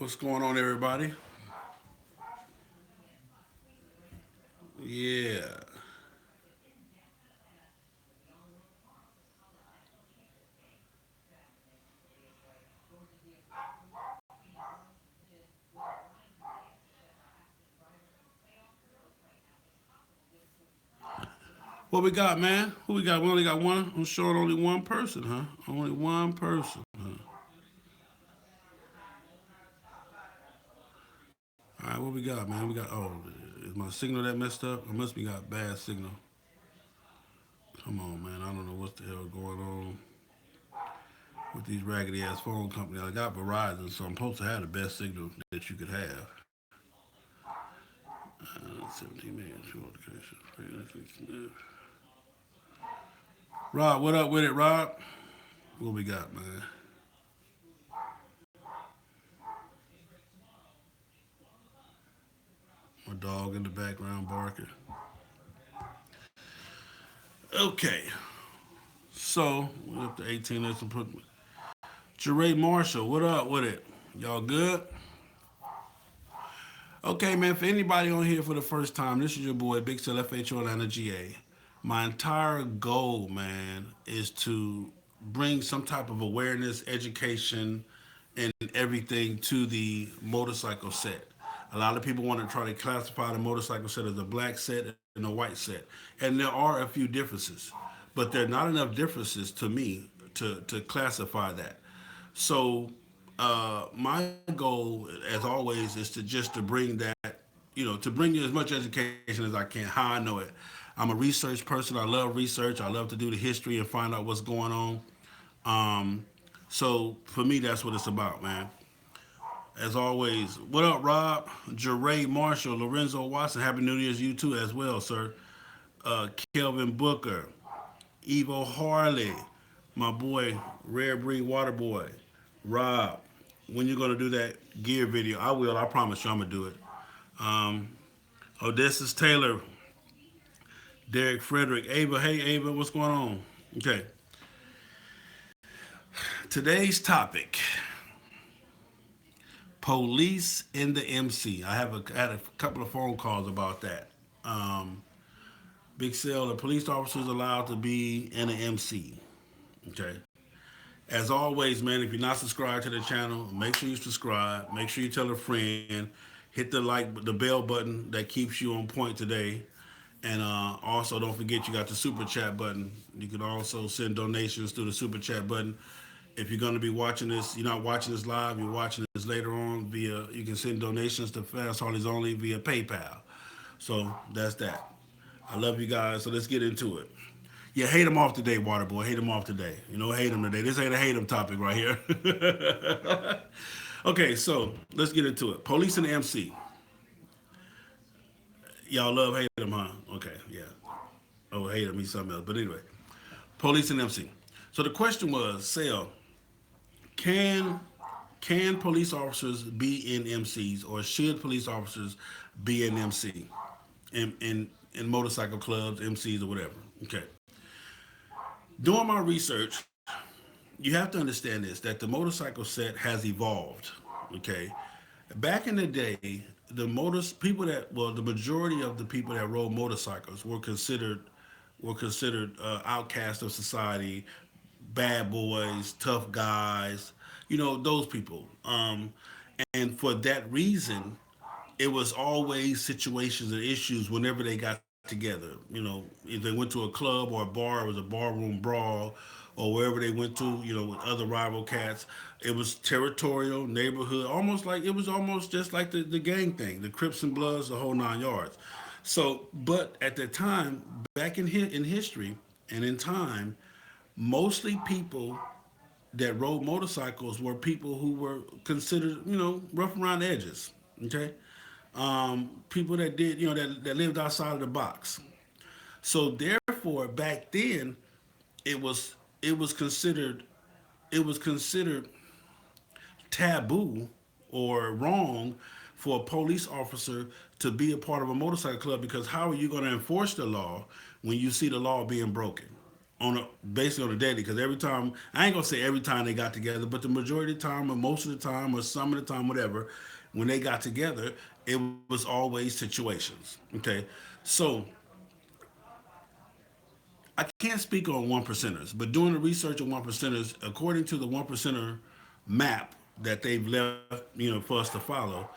What's going on, everybody? Yeah. What we got, man? Who we got? We only got one. I'm showing only one person, huh? Only one person, huh? All right, what we got, man? We got. Oh, is my signal that messed up? I must be got bad signal. Come on, man. I don't know what the hell going on with these raggedy ass phone companies. I got Verizon, so I'm supposed to have the best signal that you could have. 17 million short notifications. Rob, what up with it, Rob? What we got, man? My dog in the background barking. Okay, so we're up to 18. Let's put Jeray Marshall. What up with it? Y'all good? Okay, man. For anybody on here for the first time, this is your boy Big Cell FHO Atlanta GA. My entire goal, man, is to bring some type of awareness, education, and everything to the motorcycle set. A lot of people want to try to classify the motorcycle set as a black set and a white set, and there are a few differences, but there are not enough differences to me to classify that. So my goal, as always, is to bring that, to bring you as much education as I can. How I know it, I'm a research person. I love research. I love to do the history and find out what's going on. Um, so for me, that's what it's about, man. As always, what up, Rob? Jeray Marshall, Lorenzo Watson. Happy New Year's, you too, as well, sir. Kelvin Booker, Evo Harley, my boy, Rare Breed Water Boy, Rob. When you gonna do that gear video? I will. I promise you, I'm gonna do it. Um, Odysseus Taylor, Derek Frederick, Ava. Hey, Ava, what's going on? Okay, today's topic: police in the MC. Had a couple of phone calls about that. Um, Big Cell, the police officers allowed to be in the MC. Okay. As always, man, if you're not subscribed to the channel, make sure you subscribe. Make sure you tell a friend. Hit the bell button that keeps you on point today. And also, don't forget you got the super chat button. You can also send donations through the super chat button. If you're going to be watching this, you're not watching this live. You're watching this later on via. You can send donations to Fast Harleys Only via PayPal. So that's that. I love you guys. So let's get into it. Yeah, hate him off today, Water Boy. Hate him off today. Hate him today. This ain't a hate him topic right here. Okay, so let's get into it. Police and MC. Y'all love hate him, huh? Okay, yeah. Oh, hate him, he's something else. But anyway, police and MC. So the question was, Sale, can can police officers be in MCs, or should police officers be in MC in motorcycle clubs, MCs, or whatever? Okay. Doing my research, you have to understand this, that the motorcycle set has evolved. Okay, back in the day, the majority of the people that rode motorcycles were considered outcasts of society, bad boys, tough guys, those people. And for that reason, it was always situations and issues whenever they got together. If they went to a club or a bar, it was a barroom brawl, or wherever they went to, with other rival cats. It was territorial, neighborhood, almost like it was almost just like the gang thing, the Crips and Bloods, the whole 9 yards. So, but at the time, back in history and in time, mostly people that rode motorcycles were people who were considered, rough around the edges. Okay, people that did, that lived outside of the box. So therefore, back then, it was it was considered it was considered taboo or wrong for a police officer to be a part of a motorcycle club, because how are you going to enforce the law when you see the law being broken on a basically on a daily, because every time, I ain't gonna say every time they got together, but the majority of the time or most of the time or some of the time, whatever, when they got together, it was always situations. Okay, so I can't speak on one percenters, but doing the research on one percenters, according to the one percenter map that they've left, for us to follow,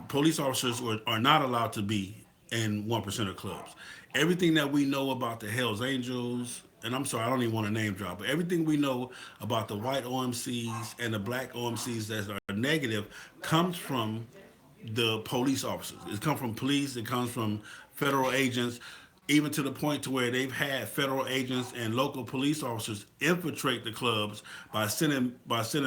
police officers are not allowed to be in one percenter clubs. Everything that we know about the Hells Angels, and I'm sorry, I don't even want to name drop, but everything we know about the white OMCs and the black OMCs that are negative comes from the police officers. It comes from police. It comes from federal agents, even to the point to where they've had federal agents and local police officers infiltrate the clubs by sending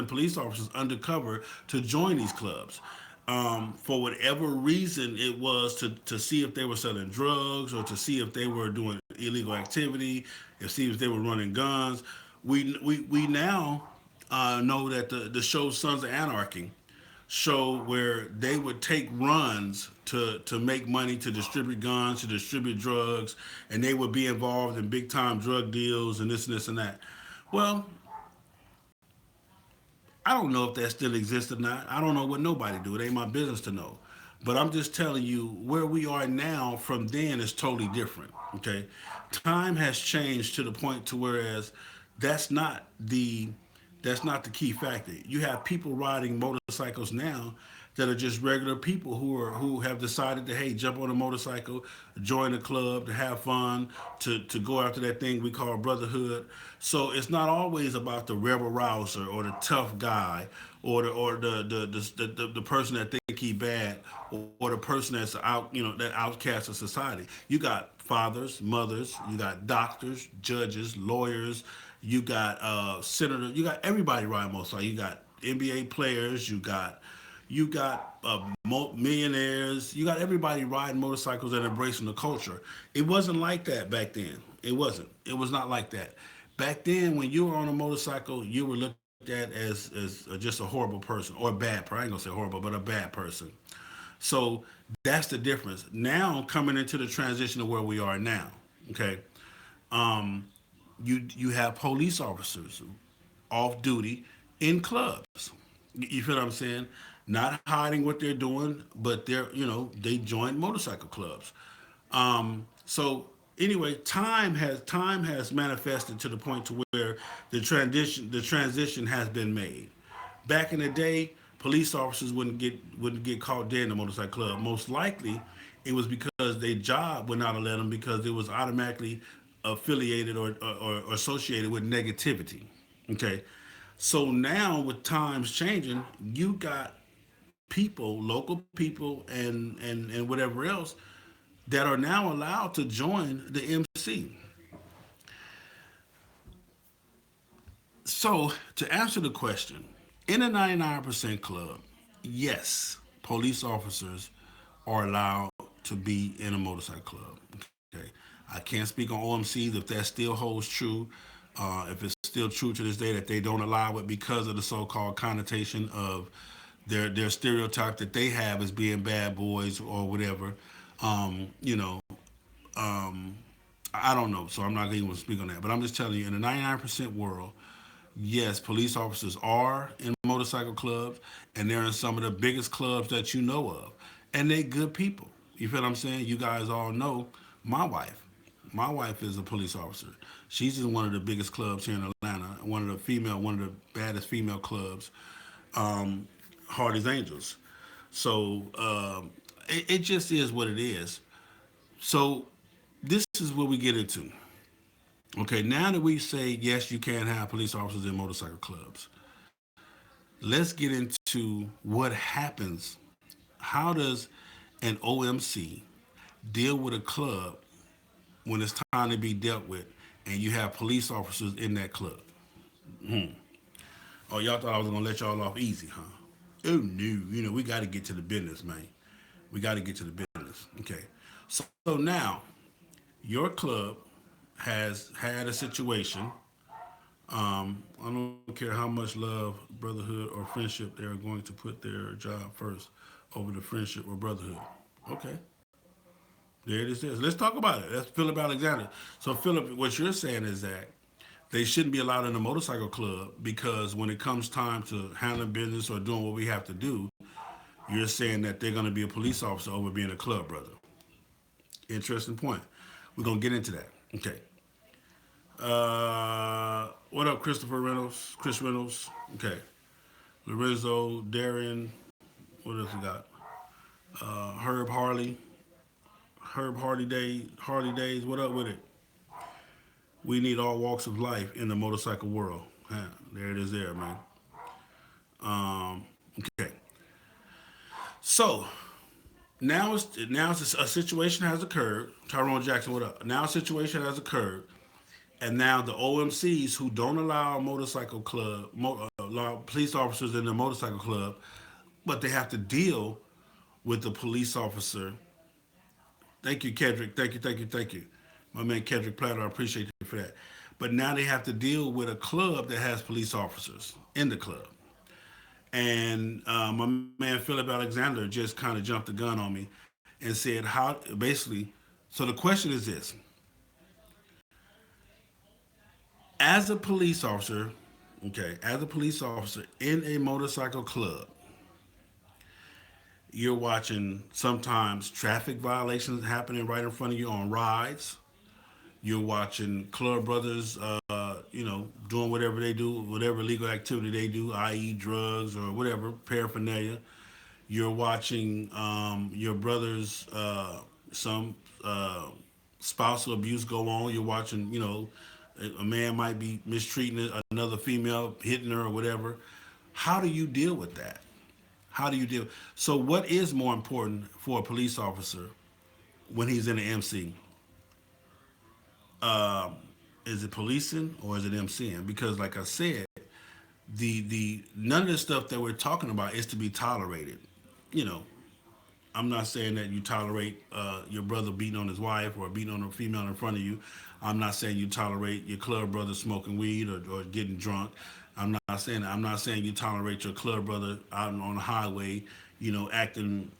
police officers undercover to join these clubs. For whatever reason it was, to see if they were selling drugs or to see if they were doing illegal activity, to see if they were running guns. We now know that the show Sons of Anarchy show where they would take runs to make money, to distribute guns, to distribute drugs, and they would be involved in big time drug deals and this and this and that. Well, I don't know if that still exists or not. I don't know what nobody do. It ain't my business to know. But I'm just telling you where we are now from then is totally different. Okay, time has changed to the point to whereas that's not the that's not the key factor. You have people riding motorcycles now that are just regular people who have decided to, hey, jump on a motorcycle, join a club, to have fun, to go after that thing we call brotherhood. So it's not always about the rebel rouser or the tough guy or the person that think he bad or the person that's out, that outcast of society. You got fathers, mothers, you got doctors, judges, lawyers, you got senators, you got everybody riding motorcycles. You got NBA players, you got millionaires, you got everybody riding motorcycles and embracing the culture. It wasn't like that back then. It wasn't. It was not like that. Back then, when you were on a motorcycle, you were looked at as just a horrible person or a bad person. I ain't gonna say horrible, but a bad person. So that's the difference. Now, coming into the transition of where we are now, okay, um, you have police officers off duty in clubs. You feel what I'm saying? Not hiding what they're doing, but they join motorcycle clubs. So anyway, time has manifested to the point to where the transition has been made. Back in the day, police officers wouldn't get caught dead in a motorcycle club. Most likely, it was because their job would not have let them because it was automatically affiliated or associated with negativity. Okay, so now with times changing, you got people, local people, and whatever else that are now allowed to join the MC. So, to answer the question, in a 99% club, yes, police officers are allowed to be in a motorcycle club. Okay. I can't speak on OMCs if that still holds true. If it's still true to this day that they don't allow it because of the so-called connotation of their stereotype that they have as being bad boys or whatever. Um, you know, um, I don't know, so I'm not going to speak on that. But I'm just telling you, in the 99% world, yes, police officers are in motorcycle clubs, and they're in some of the biggest clubs that you know of, and they good people. You feel what I'm saying? You guys all know my wife. My wife is a police officer. She's in one of the biggest clubs here in Atlanta, one of the baddest female clubs, um, Hardy's Angels. So it just is what it is. So this is what we get into. Okay, now that we say yes, you can have police officers in motorcycle clubs, let's get into what happens. How does an OMC deal with a club when it's time to be dealt with and you have police officers in that club? Hmm. Oh, y'all thought I was gonna let y'all off easy, huh? Oh no, we got to get to the business, man. We got to get to the business. Okay, so now your club has had a situation. I don't care how much love, brotherhood, or friendship they are going to put their job first over the friendship or brotherhood. Okay, there it is. Let's talk about it. That's Philip Alexander. So, Philip, what you're saying is that they shouldn't be allowed in a motorcycle club because when it comes time to handling business or doing what we have to do, you're saying that they're going to be a police officer over being a club brother. Interesting point. We're going to get into that. Okay. What up, Christopher Reynolds? Chris Reynolds. Okay. Lorenzo, Darian. What else we got? Herb Harley. Herb Hardy Day. Harley Days. What up with it? We need all walks of life in the motorcycle world. Huh, there it is, there, man. Okay. So now a situation has occurred. Tyrone Jackson, what up? Now a situation has occurred, and now the OMCs who don't allow motorcycle club, allow police officers in the motorcycle club, but they have to deal with the police officer. Thank you, Kedrick. Thank you, thank you, thank you. My man Kedrick Platter, I appreciate you for that. But now they have to deal with a club that has police officers in the club. And my man Philip Alexander just kind of jumped the gun on me and said, how basically, so the question is this: as a police officer, okay, as a police officer in a motorcycle club, you're watching sometimes traffic violations happening right in front of you on rides. You're watching club brothers, doing whatever they do, whatever illegal activity they do, i.e., drugs or whatever paraphernalia. You're watching your brothers, some spousal abuse go on. You're watching, a man might be mistreating another female, hitting her or whatever. How do you deal with that? How do you deal? So, what is more important for a police officer when he's in an MC? Is it policing or is it MCing? Because, like I said, the none of the stuff that we're talking about is to be tolerated. You know, I'm not saying that you tolerate your brother beating on his wife or beating on a female in front of you. I'm not saying you tolerate your club brother smoking weed or getting drunk. I'm not saying that. I'm not saying you tolerate your club brother out on the highway, acting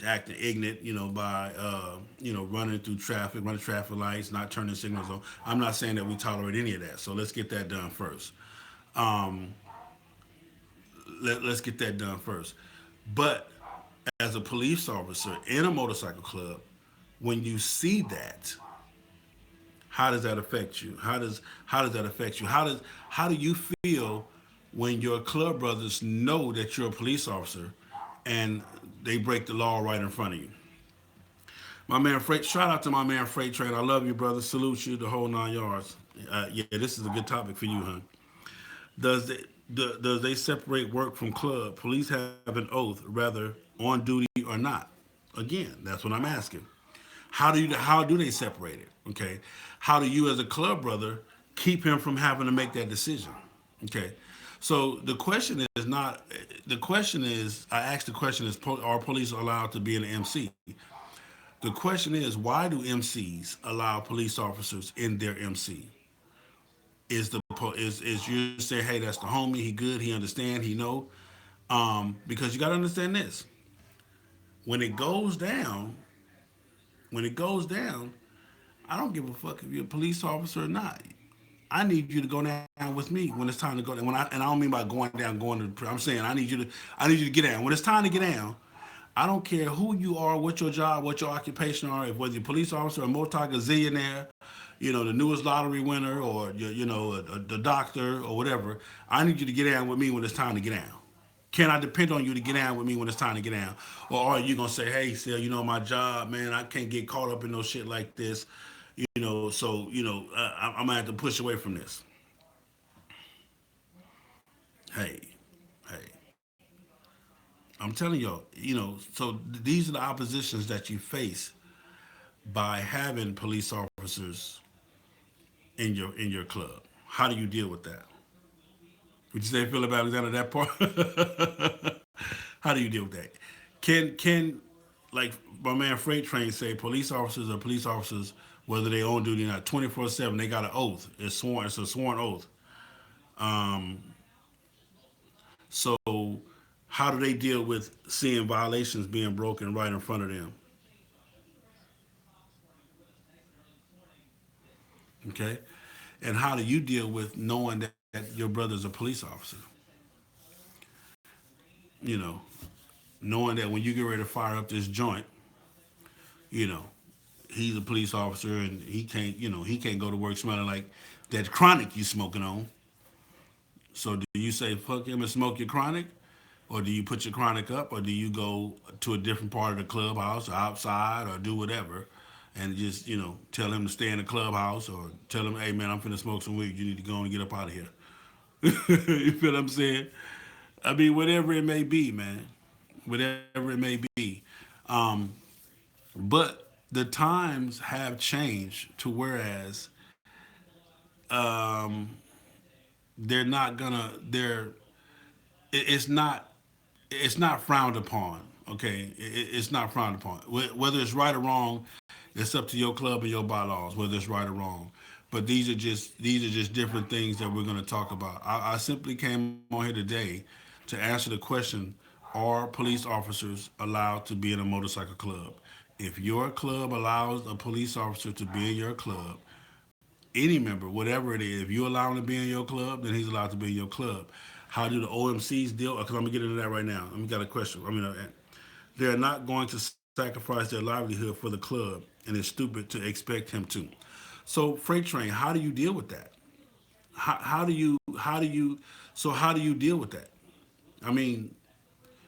ignorant, by running through traffic, running traffic lights, not turning signals on. I'm not saying that we tolerate any of that. So let's get that done first. Um, let's get that done first. But as a police officer in a motorcycle club, when you see that, how does that affect you? How does that affect you? How do you feel when your club brothers know that you're a police officer and they break the law right in front of you? My man Freight, shout out to my man Freight Train. I love you, brother. Salute you, the whole 9 yards. Yeah, this is a good topic for you, huh? Does they, does they separate work from club? Police have an oath, rather on duty or not. Again, that's what I'm asking. How do they separate it? Okay, how do you as a club brother keep him from having to make that decision? Okay, so the question is not. The question is, I asked the question is, are police allowed to be an MC? The question is, why do MCs allow police officers in their MC? Is you say, hey, that's the homie, he good, he understand, he know? Because you got to understand this: when it goes down, when it goes down, I don't give a fuck if you're a police officer or not. I need you to go down with me when it's time to go down. And I don't mean by going down, going to. I'm saying I need you to get down. When it's time to get down, I don't care who you are, what your job, what your occupation are, if whether you're a police officer, a multi-gazillionaire, the newest lottery winner, or the doctor or whatever. I need you to get down with me when it's time to get down. Can I depend on you to get down with me when it's time to get down? Or are you gonna say, hey, Sil, my job, man, I can't get caught up in no shit like this, so I'm gonna have to push away from this. Hey, hey, I'm telling y'all, so these are the oppositions that you face by having police officers in your club. How do you deal with that? Would you say Philip Alexander that part? How do you deal with that? Can like my man Freight Train say police officers are police officers whether they on duty or not 24/7. They got an oath. It's sworn. It's a sworn oath. Um, so how do they deal with seeing violations being broken right in front of them? Okay. And how do you deal with knowing that your brother's a police officer? You know, knowing that when you get ready to fire up this joint, you know, he's a police officer and he can't go to work smelling like that chronic you smoking on. So do you say fuck him and smoke your chronic? Or do you put your chronic up, or do you go to a different part of the clubhouse or outside or do whatever and just, tell him to stay in the clubhouse or tell him, hey man, I'm finna smoke some weed. You need to go and get up out of here. You feel what I'm saying? I mean, whatever it may be, man. Whatever it may be. Um, but the times have changed to whereas they're not gonna, it's not frowned upon. Okay, it's not frowned upon. Whether it's right or wrong, it's up to your club and your bylaws whether it's right or wrong. But these are just different things that we're going to talk about. I simply came on here today to answer the question: are police officers allowed to be in a motorcycle club? If your club allows a police officer to be in your club, any member, whatever it is, if you allow him to be in your club, then he's allowed to be in your club. How do the OMCs deal? Because I'm gonna get into that right now. I'm got a question. They're not going to sacrifice their livelihood for the club, and it's stupid to expect him to. So, freight train, how do you deal with that? How do you deal with that? I mean,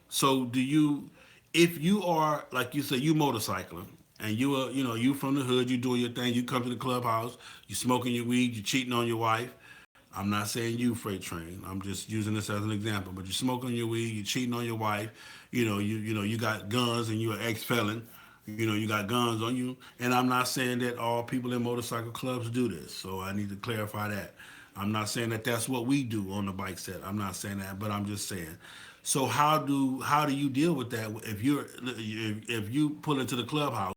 so do you, if you are like you say, you motorcycling and you from the hood, you doing your thing, you come to the clubhouse, you smoking your weed, you cheating on your wife. I'm not saying you freight train. I'm just using this as an example. But you're smoking your weed, you're cheating on your wife. You got guns and you're an ex felon. You got guns on you. And I'm not saying that all people in motorcycle clubs do this. So I need to clarify that. I'm not saying that that's what we do on the bike set. I'm not saying that, but I'm just saying. So how do you deal with that if you pull into the clubhouse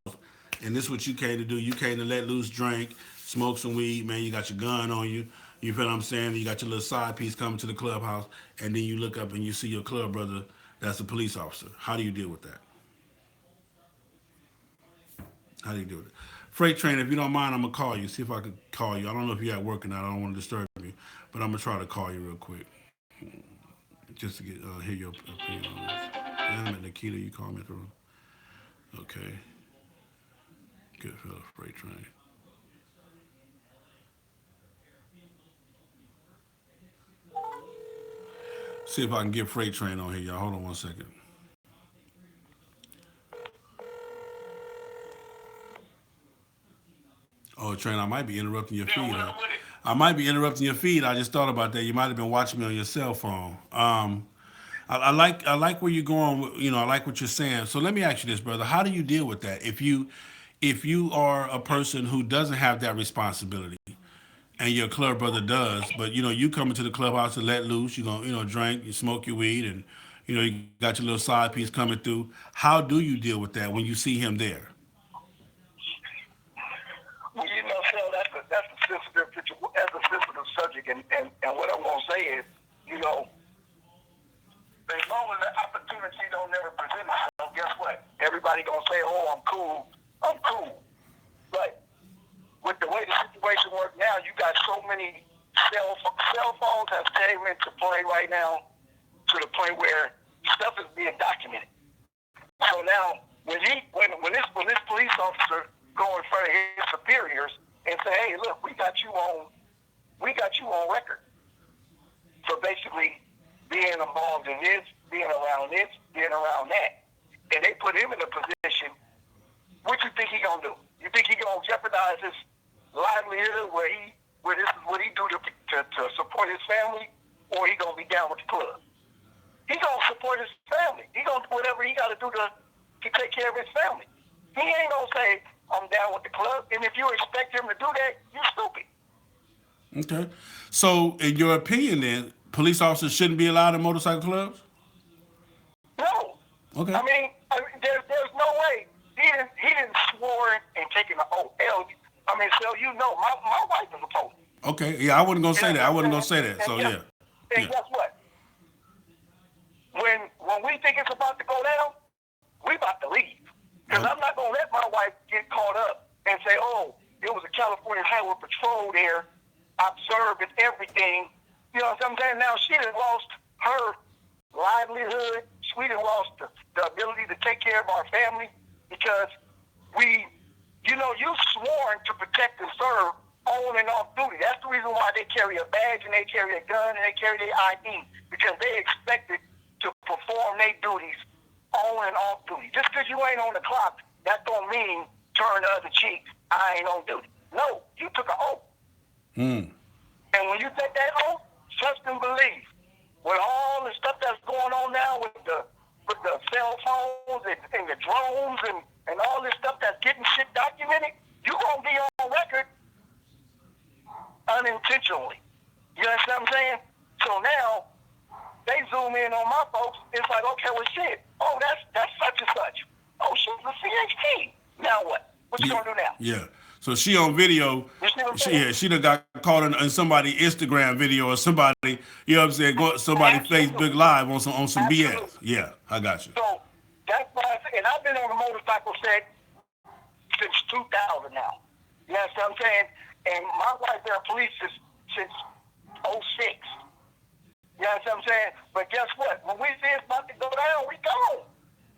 and this is what you came to do? You came to let loose, drink, smoke some weed, man. You got your gun on you. You feel what I'm saying? You got your little side piece coming to the clubhouse, and then you look up and you see your club brother that's a police officer. How do you deal with that? How do you deal with it? Freight train, if you don't mind, I'm gonna call you. See if I can call you. I don't know if you're at work or not. I don't want to disturb you, but I'm gonna try to call you real quick just to hear your opinion on this. Damn it, Nikita, you called me through. Okay, good fella, freight train. See if I can get freight train on here, y'all. Hold on one second. Oh, Train, I might be interrupting your feed. I might be interrupting your feed. I just thought about that. You might have been watching me on your cell phone. I like where you're going. I like what you're saying. So let me ask you this, brother. How do you deal with that? If you are a person who doesn't have that responsibility, and your club brother does, but you come into the clubhouse to let loose. You're gonna drink, you smoke your weed, and you got your little side piece coming through. How do you deal with that when you see him there? Well, so that's a sensitive that's a sensitive subject, and what I'm gonna say is, you know, as long as the opportunity don't never present itself, guess what? Everybody gonna say, "Oh, I'm cool." But with the way the situation works now, you got so many cell phones have came into play right now to the point where stuff is being documented. So now, when this police officer go in front of his superiors and say, "Hey, look, we got you on record for basically being involved in this, being around that," and they put him in a position, what you think he gonna do? You think he gonna jeopardize his livelihood where this is what he do to support his family, or he gonna be down with the club? He gonna support his family. He gonna do whatever he got to do to take care of his family. He ain't gonna say, "I'm down with the club." And if you expect him to do that, you stupid. Okay. So, in your opinion, then, police officers shouldn't be allowed in motorcycle clubs? No. Okay. There's no way. He didn't swore and taken an oath. So my wife is a police. Okay. Yeah, I wasn't gonna say that. I wasn't gonna say that. So yeah. And guess what? When we think it's about to go down, we about to leave. Because I'm not gonna let my wife get caught up and say, "Oh, it was a California Highway Patrol there. I the ability to take care of our family because you sworn to protect and serve on and off duty. That's the reason why they carry a badge and they carry a gun and they carry their ID because they expected to perform their duties on and off duty. Just because you ain't on the clock, that don't mean turn the other cheek. I ain't on duty. No, you took an oath. And when you take that oath, trust and believe. With all the stuff that's going on now with the cell phones and the drones and all this stuff that's getting shit documented, you're going to be on record unintentionally. You understand what I'm saying? So now, they zoom in on my folks. It's like, okay, well, shit. Oh, that's such and such. Oh, she's a CHP. Now what? What you going to do now? Yeah. So she on video. She done got caught in somebody Instagram video or somebody, you know what I'm saying, somebody Facebook Live on some BS. Yeah, I got you. So that's why I say, and I've been on the motorcycle set since 2000 now. You know what I'm saying? And my wife been a police since 06. You know what I'm saying? But guess what? When we see it's about to go down, we gone.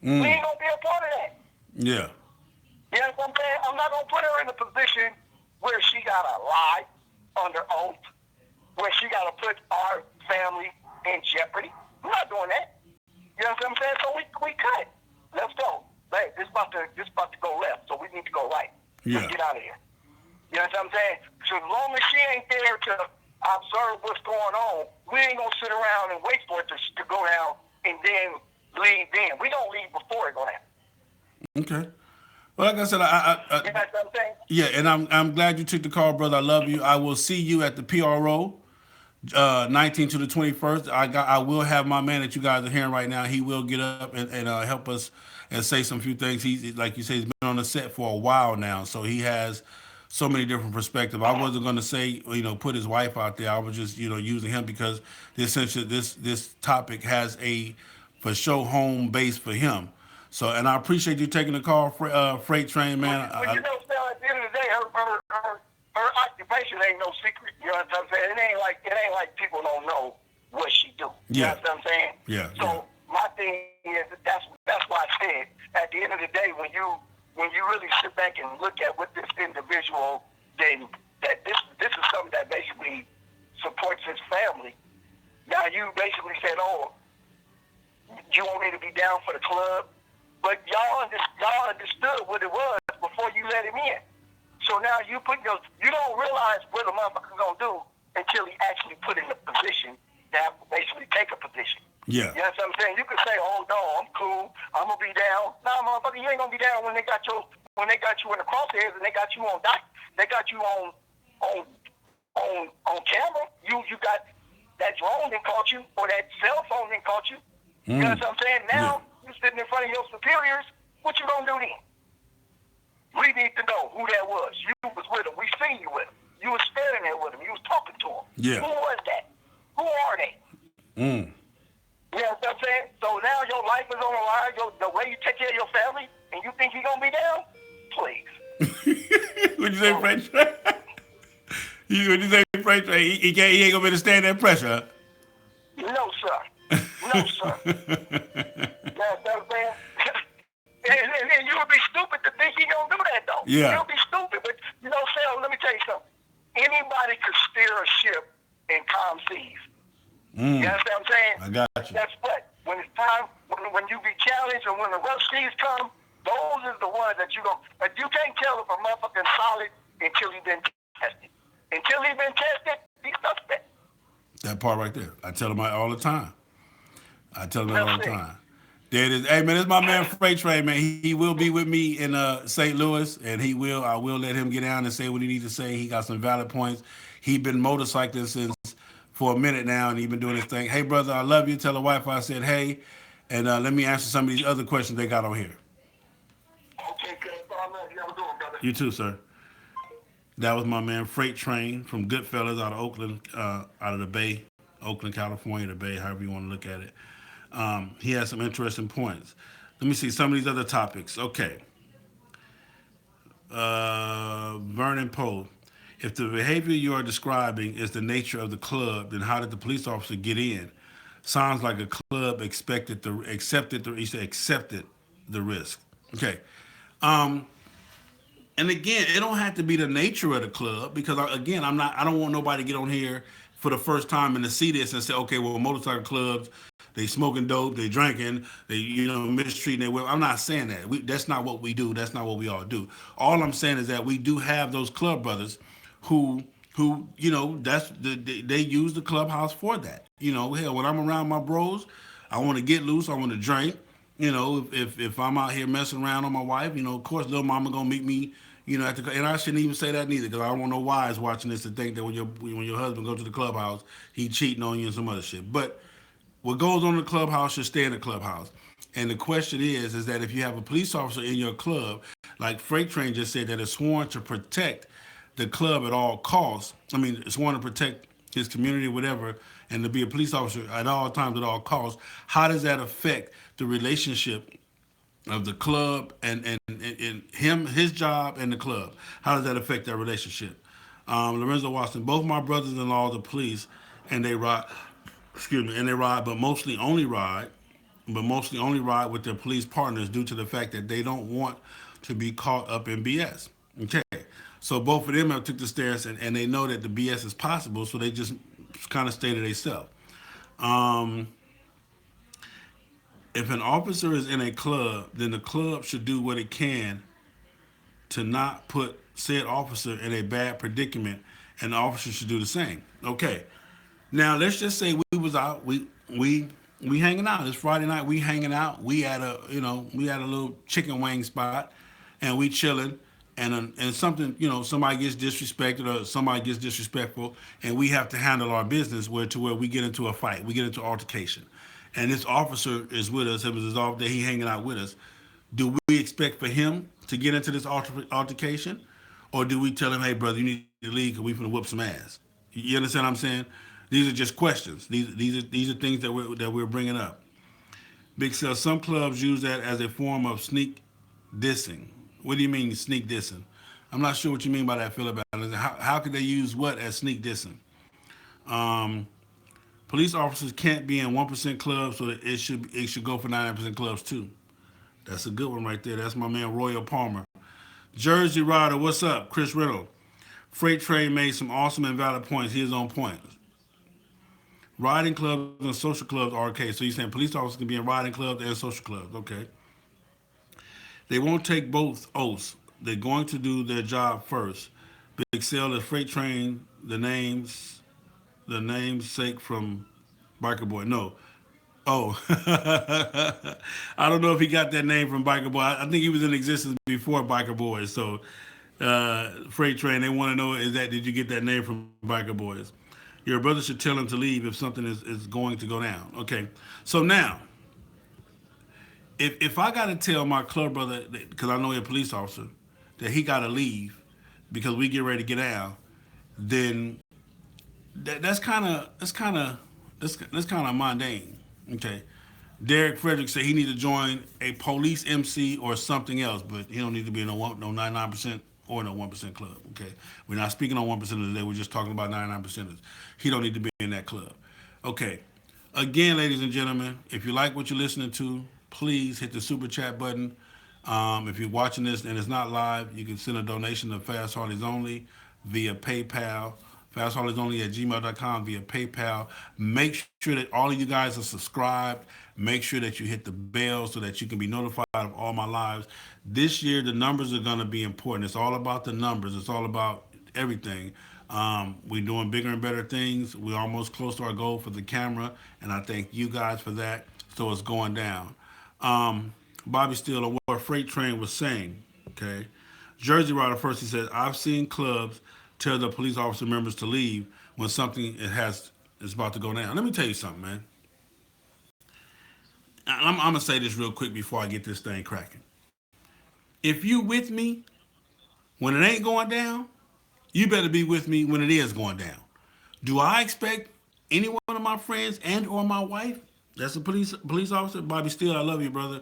We ain't gonna be a part of that. Yeah. You know what I'm saying? I'm not going to put her in a position where she got to lie under oath, where she got to put our family in jeopardy. I'm not doing that. You know what I'm saying? So we cut. Let's go. Hey, this about to go left, so we need to go right. Yeah. Let's get out of here. You know what I'm saying? So as long as she ain't there to observe what's going on, we ain't going to sit around and wait for it to go down and then leave then. We don't leave before it go down. Okay. Well, like I said, you know what I'm saying? Yeah, and I'm glad you took the call, brother. I love you. I will see you at the PRO, 19 to the 21st. I will have my man that you guys are hearing right now. He will get up and help us and say some few things. He's, like you say, he's been on the set for a while now, so he has so many different perspectives. I wasn't going to say, put his wife out there. I was just, using him because this topic has a for show home base for him. So, and I appreciate you taking the call, Freight Train, man. Well, at the end of the day, her occupation ain't no secret. You know what I'm saying? It ain't like people don't know what she do. You know what I'm saying? Yeah. So my thing is that's why I said at the end of the day, when you really sit back and look at what this individual, then that this is something that basically supports his family. Now you basically said, oh, you want me to be down for the club? But y'all understood what it was before you let him in. So now you don't realize what a motherfucker's gonna do until he actually put in a position that basically take a position. Yeah. You know what I'm saying? You can say, oh no, I'm cool, I'm gonna be down. Nah, motherfucker, you ain't gonna be down when they got you in the crosshairs and they got you on camera. You got that drone that caught you or that cell phone that caught you. You know what I'm saying? Now you sitting in front of your superiors, what you gonna do then? We need to know who that was. You was with him. We seen you with him. You was standing there with him. You was talking to him. Yeah. Who was that? Who are they? You know what I'm saying? So now your life is on the line. The way you take care of your family, and you think he gonna be down? Please. What'd you say, Freight Train? What'd you say, Freight Train? He ain't gonna be able to stand that pressure. No, sir. No, sir. You know what I'm saying? and you would be stupid to think he gonna do that, though. Yeah. You'll be stupid. But, Sam, let me tell you something. Anybody could steer a ship in calm seas. You know what I'm saying? I got you. That's what. When it's time, when you be challenged or when the rough seas come, those are the ones that you can't tell if a motherfucker's solid until he's been tested. Until he's been tested, he's suspect. That part right there. I tell him all the time. There it is. Hey, man, it's my man Freight Train, man. He will be with me in St. Louis, and I will let him get down and say what he needs to say. He got some valid points. He been motorcycling for a minute now, and he been doing his thing. Hey, brother, I love you. Tell the wife I said hey, and let me answer some of these other questions they got on here. Okay, good. I love you. Have a good one, brother. You too, sir. That was my man Freight Train from Goodfellas out of Oakland, out of the Bay, Oakland, California, the Bay, however you want to look at it. He has some interesting points. Let me see some of these other topics. Okay. Vernon Poe. If the behavior you are describing is the nature of the club, then how did the police officer get in? Sounds like a club accepted the risk. Okay. Um, and again, it don't have to be the nature of the club because again, I don't want nobody to get on here for the first time and to see this and say, okay, well, motorcycle clubs, they smoking dope, they drinking, they mistreating their women. I'm not saying that. That's not what we do. That's not what we all do. All I'm saying is that we do have those club brothers who they use the clubhouse for that. Hell, when I'm around my bros, I want to get loose. I want to drink. If I'm out here messing around on my wife, of course, little mama gonna meet me. And I shouldn't even say that neither, because I don't want no wives watching this to think that when your husband goes to the clubhouse, he cheating on you and some other shit. But what goes on in the clubhouse should stay in the clubhouse. And the question is that if you have a police officer in your club, like Freight Train just said, that is sworn to protect the club at all costs. I mean, sworn to protect his community, whatever, and to be a police officer at all times, at all costs. How does that affect the relationship of the club and him, his job, and the club? How does that affect their relationship? Lorenzo Watson, both my brothers-in-law are the police, and they ride. Excuse me, and they ride, but mostly only ride with their police partners due to the fact that they don't want to be caught up in BS. Okay, so both of them have took the stairs, and they know that the BS is possible, so they just kind of stay to themselves. Um, if an officer is in a club, then the club should do what it can to not put said officer in a bad predicament, and the officer should do the same. Okay, now let's just say we was out, we hanging out. It's Friday night. We hanging out. We at a little chicken wing spot, and we chilling. And something, somebody gets disrespected or somebody gets disrespectful, and we have to handle our business where we get into a fight, we get into altercation, and this officer is with us. It was his off day. He hanging out with us. Do we expect for him to get into this altercation, or do we tell him, hey brother, you need to leave because we finna whoop some ass? You understand what I'm saying? These are just questions. These are things that we're bringing up. Big Cell. Some clubs use that as a form of sneak dissing. What do you mean sneak dissing? I'm not sure what you mean by that, Philip. How could they use what as sneak dissing? Um, Police officers can't be in 1% clubs, so that it should go for 99% clubs too. That's a good one right there. That's my man Royal Palmer. Jersey Rider, what's up? Chris Riddle. Freight Train made some awesome and valid points. He is on point. Riding clubs and social clubs are okay. So you're saying police officers can be in riding clubs and social clubs. Okay. They won't take both oaths. They're going to do their job first. Big Sale is Freight Train, the namesake from Biker Boy. No. Oh. I don't know if he got that name from Biker Boy. I think he was in existence before Biker Boys. So Freight Train, they want to know, did you get that name from Biker Boys? Your brother should tell him to leave if something is going to go down. Okay. So now, if I got to tell my club brother, because I know he's a police officer, that he got to leave because we get ready to get down, then that's kind of mundane. Okay. Derek Frederick said he needs to join a police MC or something else, but he don't need to be in no 99% or no 1% club. Okay. We're not speaking on 1% today. We're just talking about 99%ers. He don't need to be in that club. Okay. Again, ladies and gentlemen, if you like what you're listening to, please hit the super chat button. If you're watching this and it's not live, you can send a donation to Fast Harleys Only via PayPal. FastHarleysOnly@gmail.com via PayPal. Make sure that all of you guys are subscribed. Make sure that you hit the bell so that you can be notified of all my lives. This year, the numbers are going to be important. It's all about the numbers. It's all about everything. We're doing bigger and better things. We're almost close to our goal for the camera, and I thank you guys for that. So it's going down. Bobby Steele, or what Freight Train was saying, okay? Jersey Rider first, he says, I've seen clubs tell the police officer members to leave when something is about to go down. Let me tell you something, man. I'm going to say this real quick before I get this thing cracking. If you with me when it ain't going down, you better be with me when it is going down. Do I expect any one of my friends and or my wife that's a police officer? Bobby Steele, I love you, brother.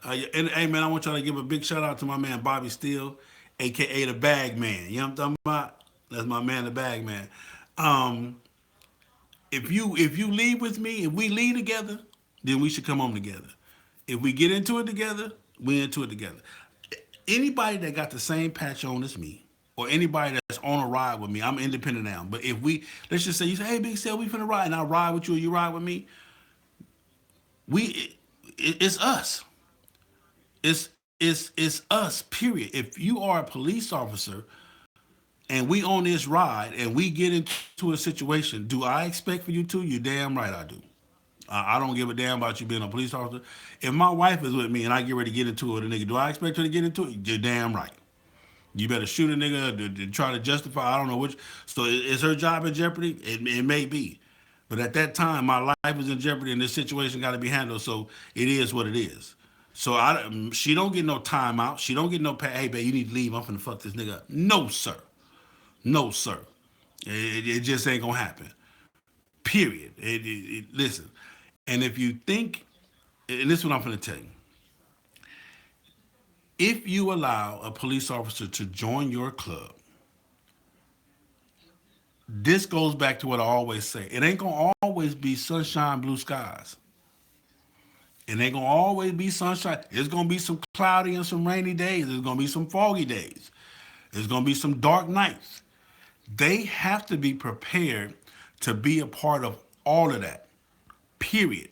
And hey, man, I want y'all to give a big shout out to my man Bobby Steele, a.k.a. the Bag Man. You know what I'm talking about? That's my man, the Bag Man. If you leave with me, if we leave together, then we should come home together. If we get into it together, we into it together. Anybody that got the same patch on as me, or anybody that's on a ride with me, I'm independent now. But if we, let's just say you say, hey, Big Cell, we finna ride, and I ride with you, or you ride with me, it's us. It's us. Period. If you are a police officer and we on this ride and we get into a situation, do I expect for you to? You damn right I do. I don't give a damn about you being a police officer. If my wife is with me and I get ready to get into it with a nigga, do I expect her to get into it? You're damn right. You better shoot a nigga to try to justify. I don't know which. So is her job in jeopardy? It may be, but at that time, my life is in jeopardy, and this situation got to be handled. So it is what it is. So she don't get no timeout. She don't get no hey, babe, you need to leave. I'm finna fuck this nigga up. No, sir. No, sir. It just ain't gonna happen. Period. Listen, and if you think, and this is what I'm gonna tell you, if you allow a police officer to join your club, this goes back to what I always say. It ain't gonna always be sunshine, blue skies. It ain't gonna always be sunshine. It's gonna be some cloudy and some rainy days. There's gonna be some foggy days. There's gonna be some dark nights. They have to be prepared to be a part of all of that. Period.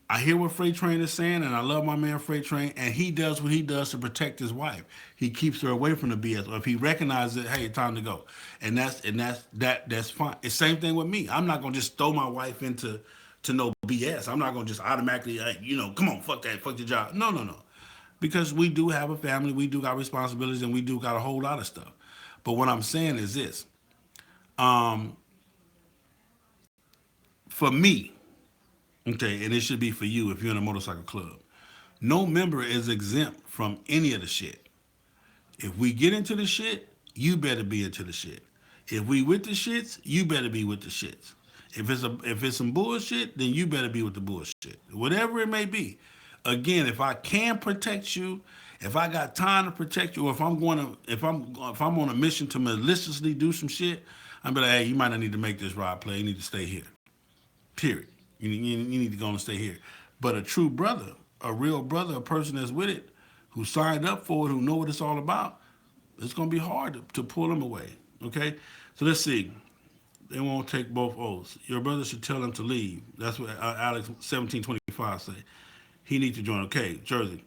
I hear what Freight Train is saying, and I love my man Freight Train, and he does what he does to protect his wife. He keeps her away from the BS. Or if he recognizes it, hey, it's time to go, and that's fine. It's same thing with me. I'm not gonna just throw my wife into no BS. I'm not gonna just automatically, hey, come on, fuck that, fuck your job. No, no, no, because we do have a family, we do got responsibilities, and we do got a whole lot of stuff. But what I'm saying is this: for me, okay, and it should be for you if you're in a motorcycle club. No member is exempt from any of the shit. If we get into the shit, you better be into the shit. If we with the shits, you better be with the shits. If it's some bullshit, then you better be with the bullshit. Whatever it may be. Again, if I can protect you, if I got time to protect you, or if I'm on a mission to maliciously do some shit, I'm be like, hey, you might not need to make this ride play. You need to stay here. Period. You need to go and stay here. But a true brother, a real brother, a person that's with it, who signed up for it, who know what it's all about, it's going to be hard to pull them away. Okay? So let's see. They won't take both oaths. Your brother should tell them to leave. That's what Alex 1725 say. He needs to join. Okay, Jersey.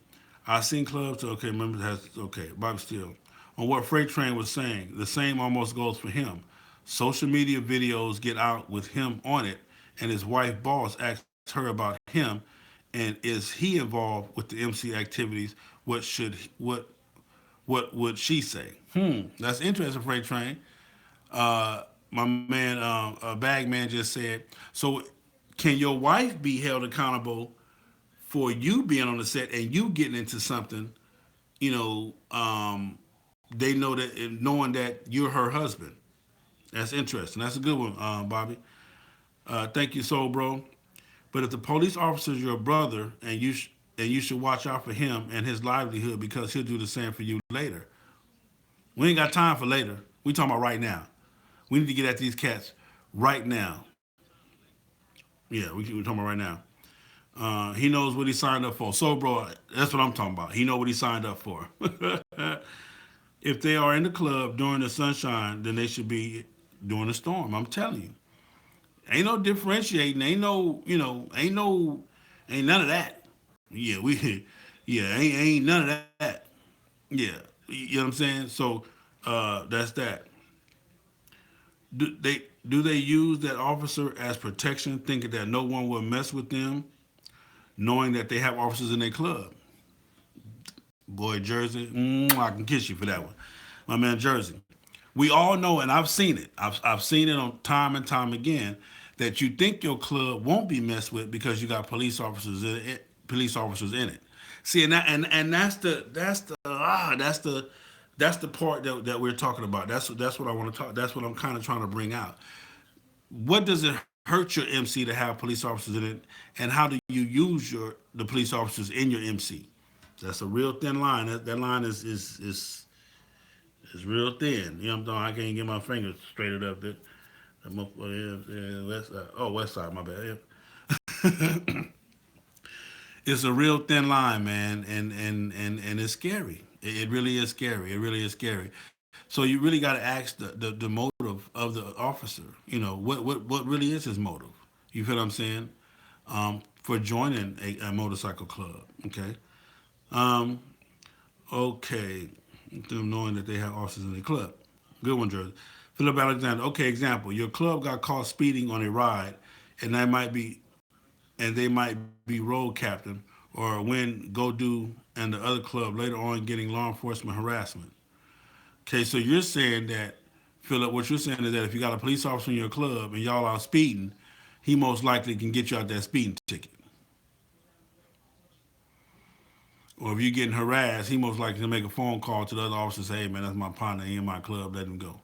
I've seen clubs. Okay, members has. Okay, Bobby Steele. On what Freight Train was saying, the same almost goes for him. Social media videos get out with him on it, and his wife boss asks her about him, and is he involved with the MC activities? What would she say? That's interesting, Freight Train. My man, Bag Man just said. So, can your wife be held accountable for you being on the set and you getting into something? You know, they know that, knowing that you're her husband. That's interesting. That's a good one, Bobby. Thank you, Soul Bro. But if the police officer is your brother, and you should watch out for him and his livelihood, because he'll do the same for you later. We ain't got time for later. We talking about right now. We need to get at these cats right now. Yeah, we talking about right now. He knows what he signed up for. So, bro, that's what I'm talking about. He know what he signed up for. If they are in the club during the sunshine, then they should be during the storm. I'm telling you. Ain't no differentiating. Ain't none of that. Yeah, yeah, ain't none of that. Yeah, you know what I'm saying. So, that's that. Do they use that officer as protection, thinking that no one will mess with them, knowing that they have officers in their club? Boy, Jersey, I can kiss you for that one, my man Jersey. We all know, and I've seen it. I've seen it on time and time again, that you think your club won't be messed with because you got police officers in it. See, and that's the part that we're talking about. That's what I want to talk. That's what I'm kind of trying to bring out. What does it hurt your MC to have police officers in it, and how do you use the police officers in your MC? That's a real thin line. That line is real thin. You know what I'm talking? I can't get my fingers straightened up there. West side. Oh, west side. My bad. Yeah. It's a real thin line, man, and it's scary. It really is scary. It really is scary. So you really got to ask the motive of the officer. You know, what really is his motive? You feel what I'm saying? For joining a motorcycle club. Okay. Um, okay. Them knowing that they have officers in the club. Good one, Jersey. Philip Alexander. Okay, example. Your club got caught speeding on a ride, and that might be and they might be road captain or when go do and the other club later on getting law enforcement harassment. Okay, so you're saying that, Philip, what you're saying is that if you got a police officer in your club and y'all out speeding, he most likely can get you out that speeding ticket. Or if you're getting harassed, he most likely can make a phone call to the other officers, say, hey man, that's my partner, he in my club, let him go.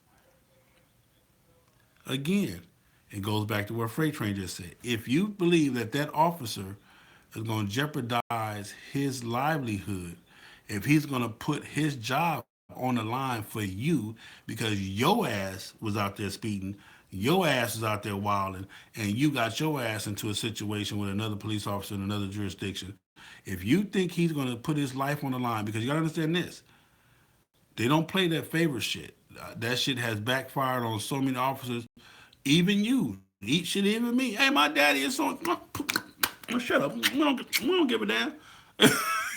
Again, it goes back to what Freight Train just said. If you believe that that officer is going to jeopardize his livelihood, if he's going to put his job on the line for you because your ass was out there speeding, your ass was out there wilding, and you got your ass into a situation with another police officer in another jurisdiction, if you think he's going to put his life on the line, because you got to understand this, they don't play that favor shit. That shit has backfired on so many officers, even you. Eat shit, even me. Hey, my daddy is so. Shut up. We don't give a damn.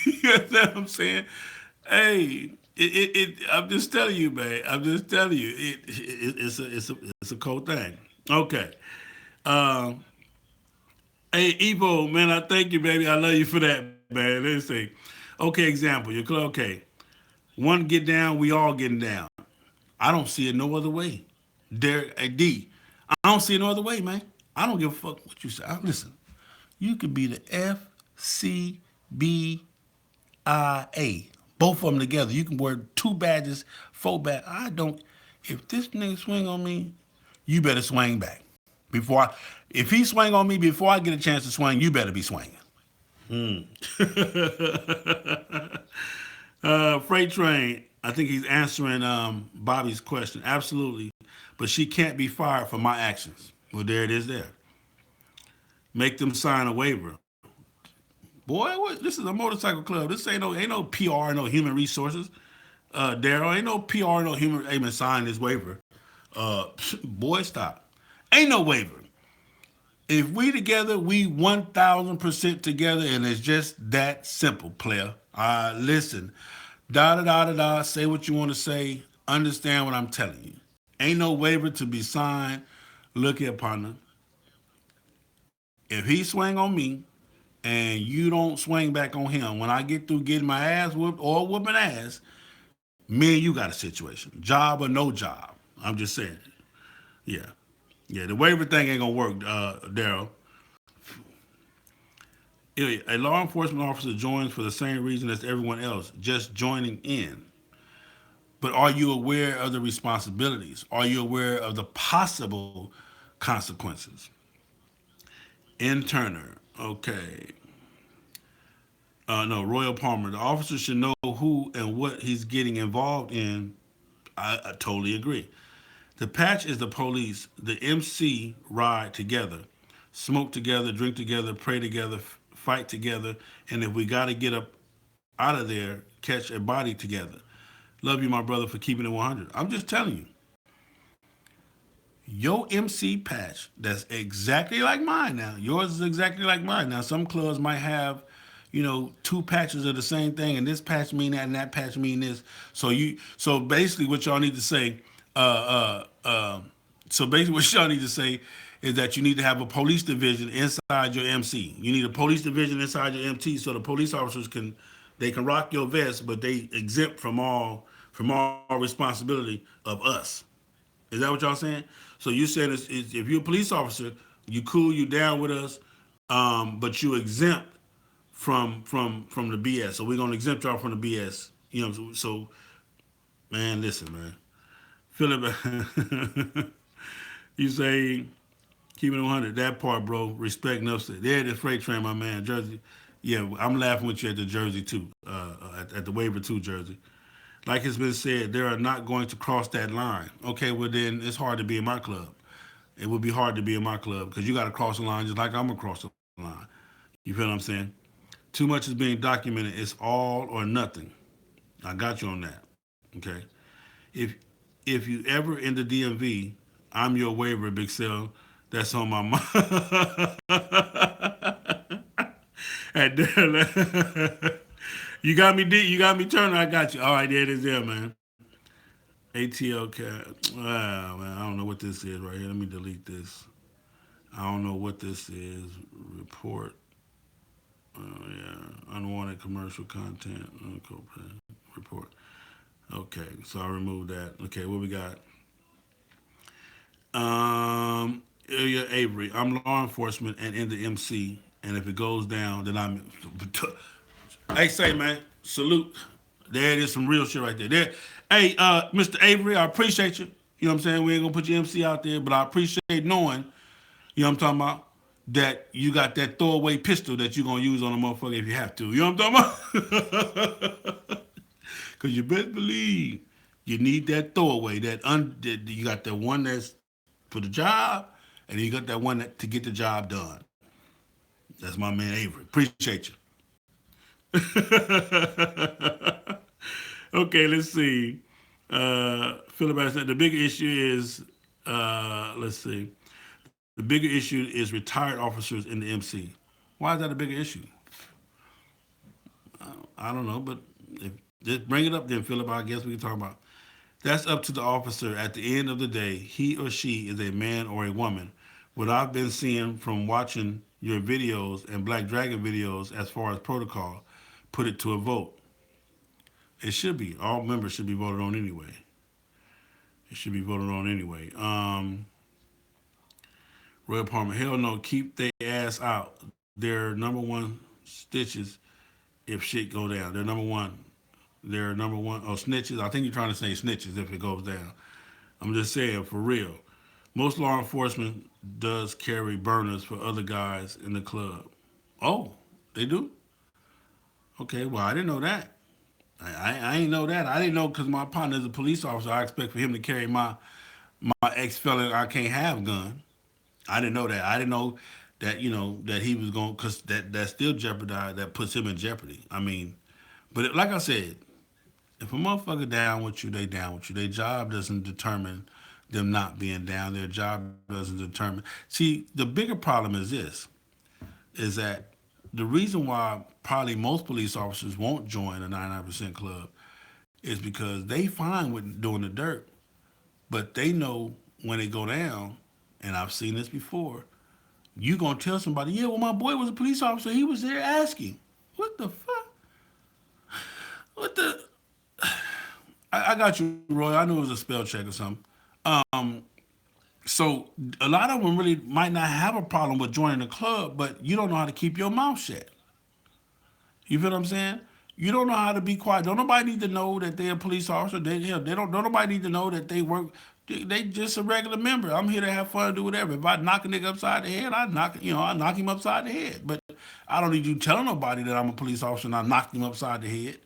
You know what I'm saying? Hey, I'm just telling you, man. I'm just telling you. It's a cold thing. Okay. Um, hey, Evo, man, I thank you, baby. I love you for that, man. Let's see. Okay, example. You're okay. One get down, we all getting down. I don't see it no other way. Derek, hey, D, I don't see it no other way, man. I don't give a fuck what you say. Listen, you could be the FCBIA, both of them together. You can wear two badges, four badges. I don't. If this nigga swing on me, you better swing back. If he swing on me before I get a chance to swing, you better be swinging. Hmm. Freight Train, I think he's answering Bobby's question. Absolutely. But she can't be fired for my actions. Well, there it is there. Make them sign a waiver. Boy, this is a motorcycle club. This ain't no PR, no human resources. Daryl, ain't no PR, no human. Hey, man, sign this waiver. Boy, stop. Ain't no waiver. If we together, we 1,000% together, and it's just that simple, player. Listen, da da da da da. Say what you want to say. Understand what I'm telling you. Ain't no waiver to be signed. Look here, partner. If he swing on me and you don't swing back on him, when I get through getting my ass whooped or whooping ass, me and you got a situation. Job or no job. I'm just saying. Yeah. Yeah, the waiver thing ain't gonna work, Daryl. A law enforcement officer joins for the same reason as everyone else, just joining in. But are you aware of the responsibilities? Are you aware of the possible consequences? Interner, okay. No, Royal Palmer. The officer should know who and what he's getting involved in. I totally agree. The patch is the police. The MC ride together, smoke together, drink together, pray together, fight together, and if we got to get up out of there, catch a body together. Love you, my brother, for keeping it 100. I'm just telling you, your MC patch that's exactly like mine now. Yours is exactly like mine. Now, some clubs might have, two patches of the same thing, and this patch mean that, and that patch mean this. So basically, what y'all need to say, uh, uh, uh, so basically, what y'all need to say is that you need to have a police division inside your MC. You need a police division inside your MC, so the police officers can rock your vest, but they exempt from all responsibility of us. Is that what y'all saying? So you said if you're a police officer, you cool, you down with us, but you exempt from the BS. So we're gonna exempt y'all from the BS. So man, listen, man. Philip, you say keep it 100. That part, bro. Respect no say. There it is, Freight Train, my man. Jersey. Yeah, I'm laughing with you at the Jersey too. At the waiver too, Jersey. Like it's been said, they are not going to cross that line. Okay, well then it's hard to be in my club. It would be hard to be in my club because you got to cross the line just like I'm gonna cross the line. You feel what I'm saying? Too much is being documented. It's all or nothing. I got you on that. Okay. If if you ever in the DMV, I'm your waiver, Big Cell. That's on my mind. And you got me. You got me turning. I got you. All right, there it is, there, man. ATL cat. Ah, man, I don't know what this is right here. Let me delete this. I don't know what this is. Report. Yeah, unwanted commercial content. Report. Okay, so I removed that. Okay, what we got? Ilya Avery. I'm law enforcement and in the MC. And if it goes down, then I'm. Hey, say man, salute. There it is, some real shit right there. There. Hey, Mr. Avery, I appreciate you. You know what I'm saying? We ain't gonna put your MC out there, but I appreciate knowing. You know what I'm talking about? That you got that throwaway pistol that you gonna use on a motherfucker if you have to. You know what I'm talking about? Cause you best believe you need that throwaway. That you got that one that's for the job, and then you got that one to get the job done. That's my man Avery. Appreciate you. Okay, let's see. Philip said the bigger issue is let's see. The bigger issue is retired officers in the MC. Why is that a bigger issue? I don't know, but if, just bring it up then, Philip. I guess we can talk about. That's up to the officer. At the end of the day, he or she is a man or a woman. What I've been seeing from watching your videos and Black Dragon videos as far as protocol, put it to a vote. It should be. All members should be voted on anyway. It should be voted on anyway. Royal Palmer, hell no, keep their ass out. They're number one stitches if shit go down. They're number one. They're number one. Oh, snitches. I think you're trying to say snitches if it goes down. I'm just saying, for real. Most law enforcement does carry burners for other guys in the club. Oh, they do? Okay, well, I didn't know that. I ain't know that. I didn't know because my partner is a police officer. I expect for him to carry my ex felon I can't have gun. I didn't know that. I didn't know that that he was going because that still jeopardized. That puts him in jeopardy. I mean, but like I said, if a motherfucker down with you, they down with you. Their job doesn't determine them not being down. Their job doesn't determine. See, the bigger problem is this: is that the reason why probably most police officers won't join a 99% club is because they fine with doing the dirt, but they know when they go down, and I've seen this before. You gonna tell somebody, yeah, well, my boy was a police officer. He was there asking, what the fuck? What the? I got you, Roy. I knew it was a spell check or something. Um, so a lot of them really might not have a problem with joining the club, but you don't know how to keep your mouth shut. You feel what I'm saying? You don't know how to be quiet. Don't nobody need to know that they're a police officer. They don't nobody need to know that they work. They just a regular member. I'm here to have fun, do whatever. If I knock a nigga upside the head, I knock him upside the head. But I don't need you telling nobody that I'm a police officer and I knocked him upside the head.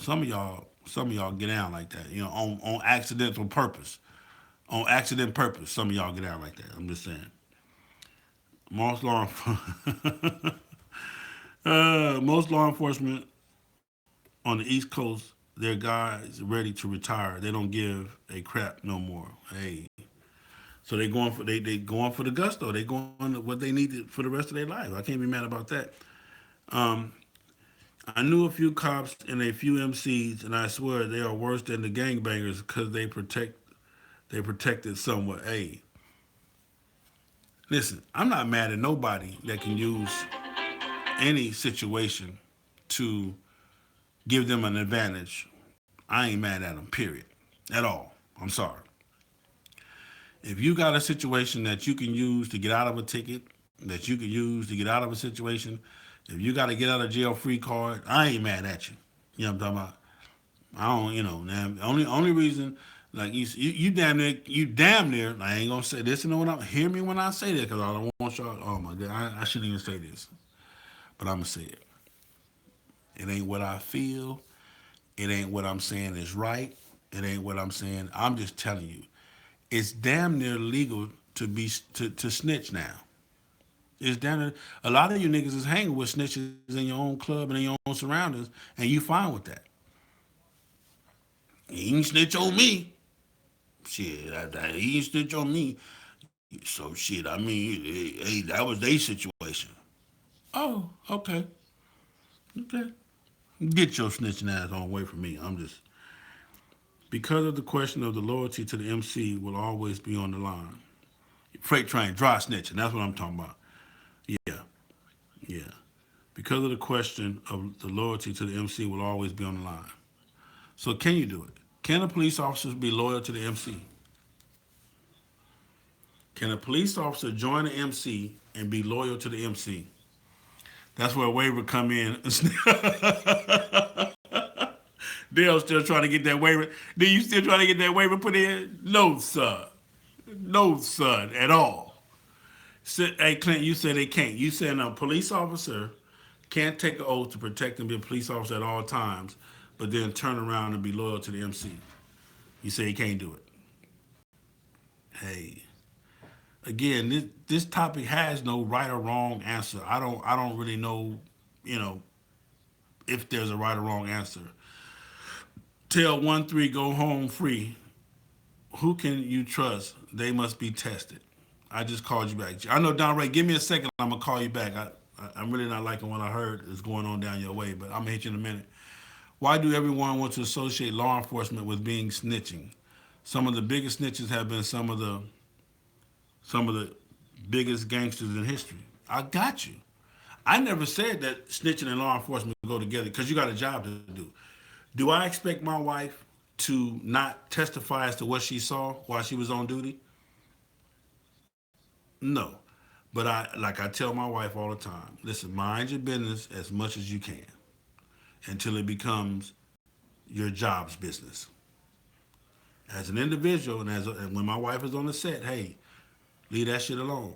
Some of y'all get down like that. On accidental purpose, on accident purpose. Some of y'all get down like that. I'm just saying. Most law, most law enforcement on the East Coast, their guys ready to retire. They don't give a crap no more. Hey, so they going for the gusto. They going what they need for the rest of their life. I can't be mad about that. Um, I knew a few cops and a few MCs, and I swear they are worse than the gangbangers because they protected somewhat. Hey, listen, I'm not mad at nobody that can use any situation to give them an advantage. I ain't mad at them, period. At all. I'm sorry. If you got a situation that you can use to get out of a ticket, that you can use to get out of a situation, if you got to get out of jail free card, I ain't mad at you. You know what I'm talking about? I don't, man. Only reason, like you damn near. I ain't gonna say this. Hear me when I say that, because I don't want y'all. Oh my god, I shouldn't even say this, but I'm gonna say it. It ain't what I feel. It ain't what I'm saying is right. It ain't what I'm saying. I'm just telling you. It's damn near legal to snitch now. It's down. A lot of you niggas is hanging with snitches in your own club and in your own surroundings, and you fine with that. He ain't snitch on me. Shit, he ain't snitch on me. So shit, I mean, hey, that was their situation. Oh, okay, okay. Get your snitching ass on away from me. I'm just because of the question of the loyalty to the MC will always be on the line. Freight train, dry snitching. That's what I'm talking about. Yeah, yeah. Because of the question of the loyalty to the MC will always be on the line. So can you do it? Can a police officer be loyal to the MC? Can a police officer join the MC and be loyal to the MC? That's where a waiver come in. Dale still trying to get that waiver. Do you still trying to get that waiver put in? No, sir. No, son, at all. Hey, Clint, you said they can't. You said a police officer can't take an oath to protect and be a police officer at all times, but then turn around and be loyal to the MC. You say he can't do it. Hey, again, this topic has no right or wrong answer. I don't really know, you know, if there's a right or wrong answer. Tell 1-3 go home free. Who can you trust? They must be tested. I just called you back. I know, Don Ray, give me a second. I'm going to call you back. I'm really not liking what I heard is going on down your way, but I'm going to hit you in a minute. Why do everyone want to associate law enforcement with being snitching? Some of the biggest snitches have been some of the biggest gangsters in history. I got you. I never said that snitching and law enforcement go together because you got a job to do. Do I expect my wife to not testify as to what she saw while she was on duty? No. But I tell my wife all the time, listen, mind your business as much as you can until it becomes your job's business. As an individual and when my wife is on the set, hey, leave that shit alone.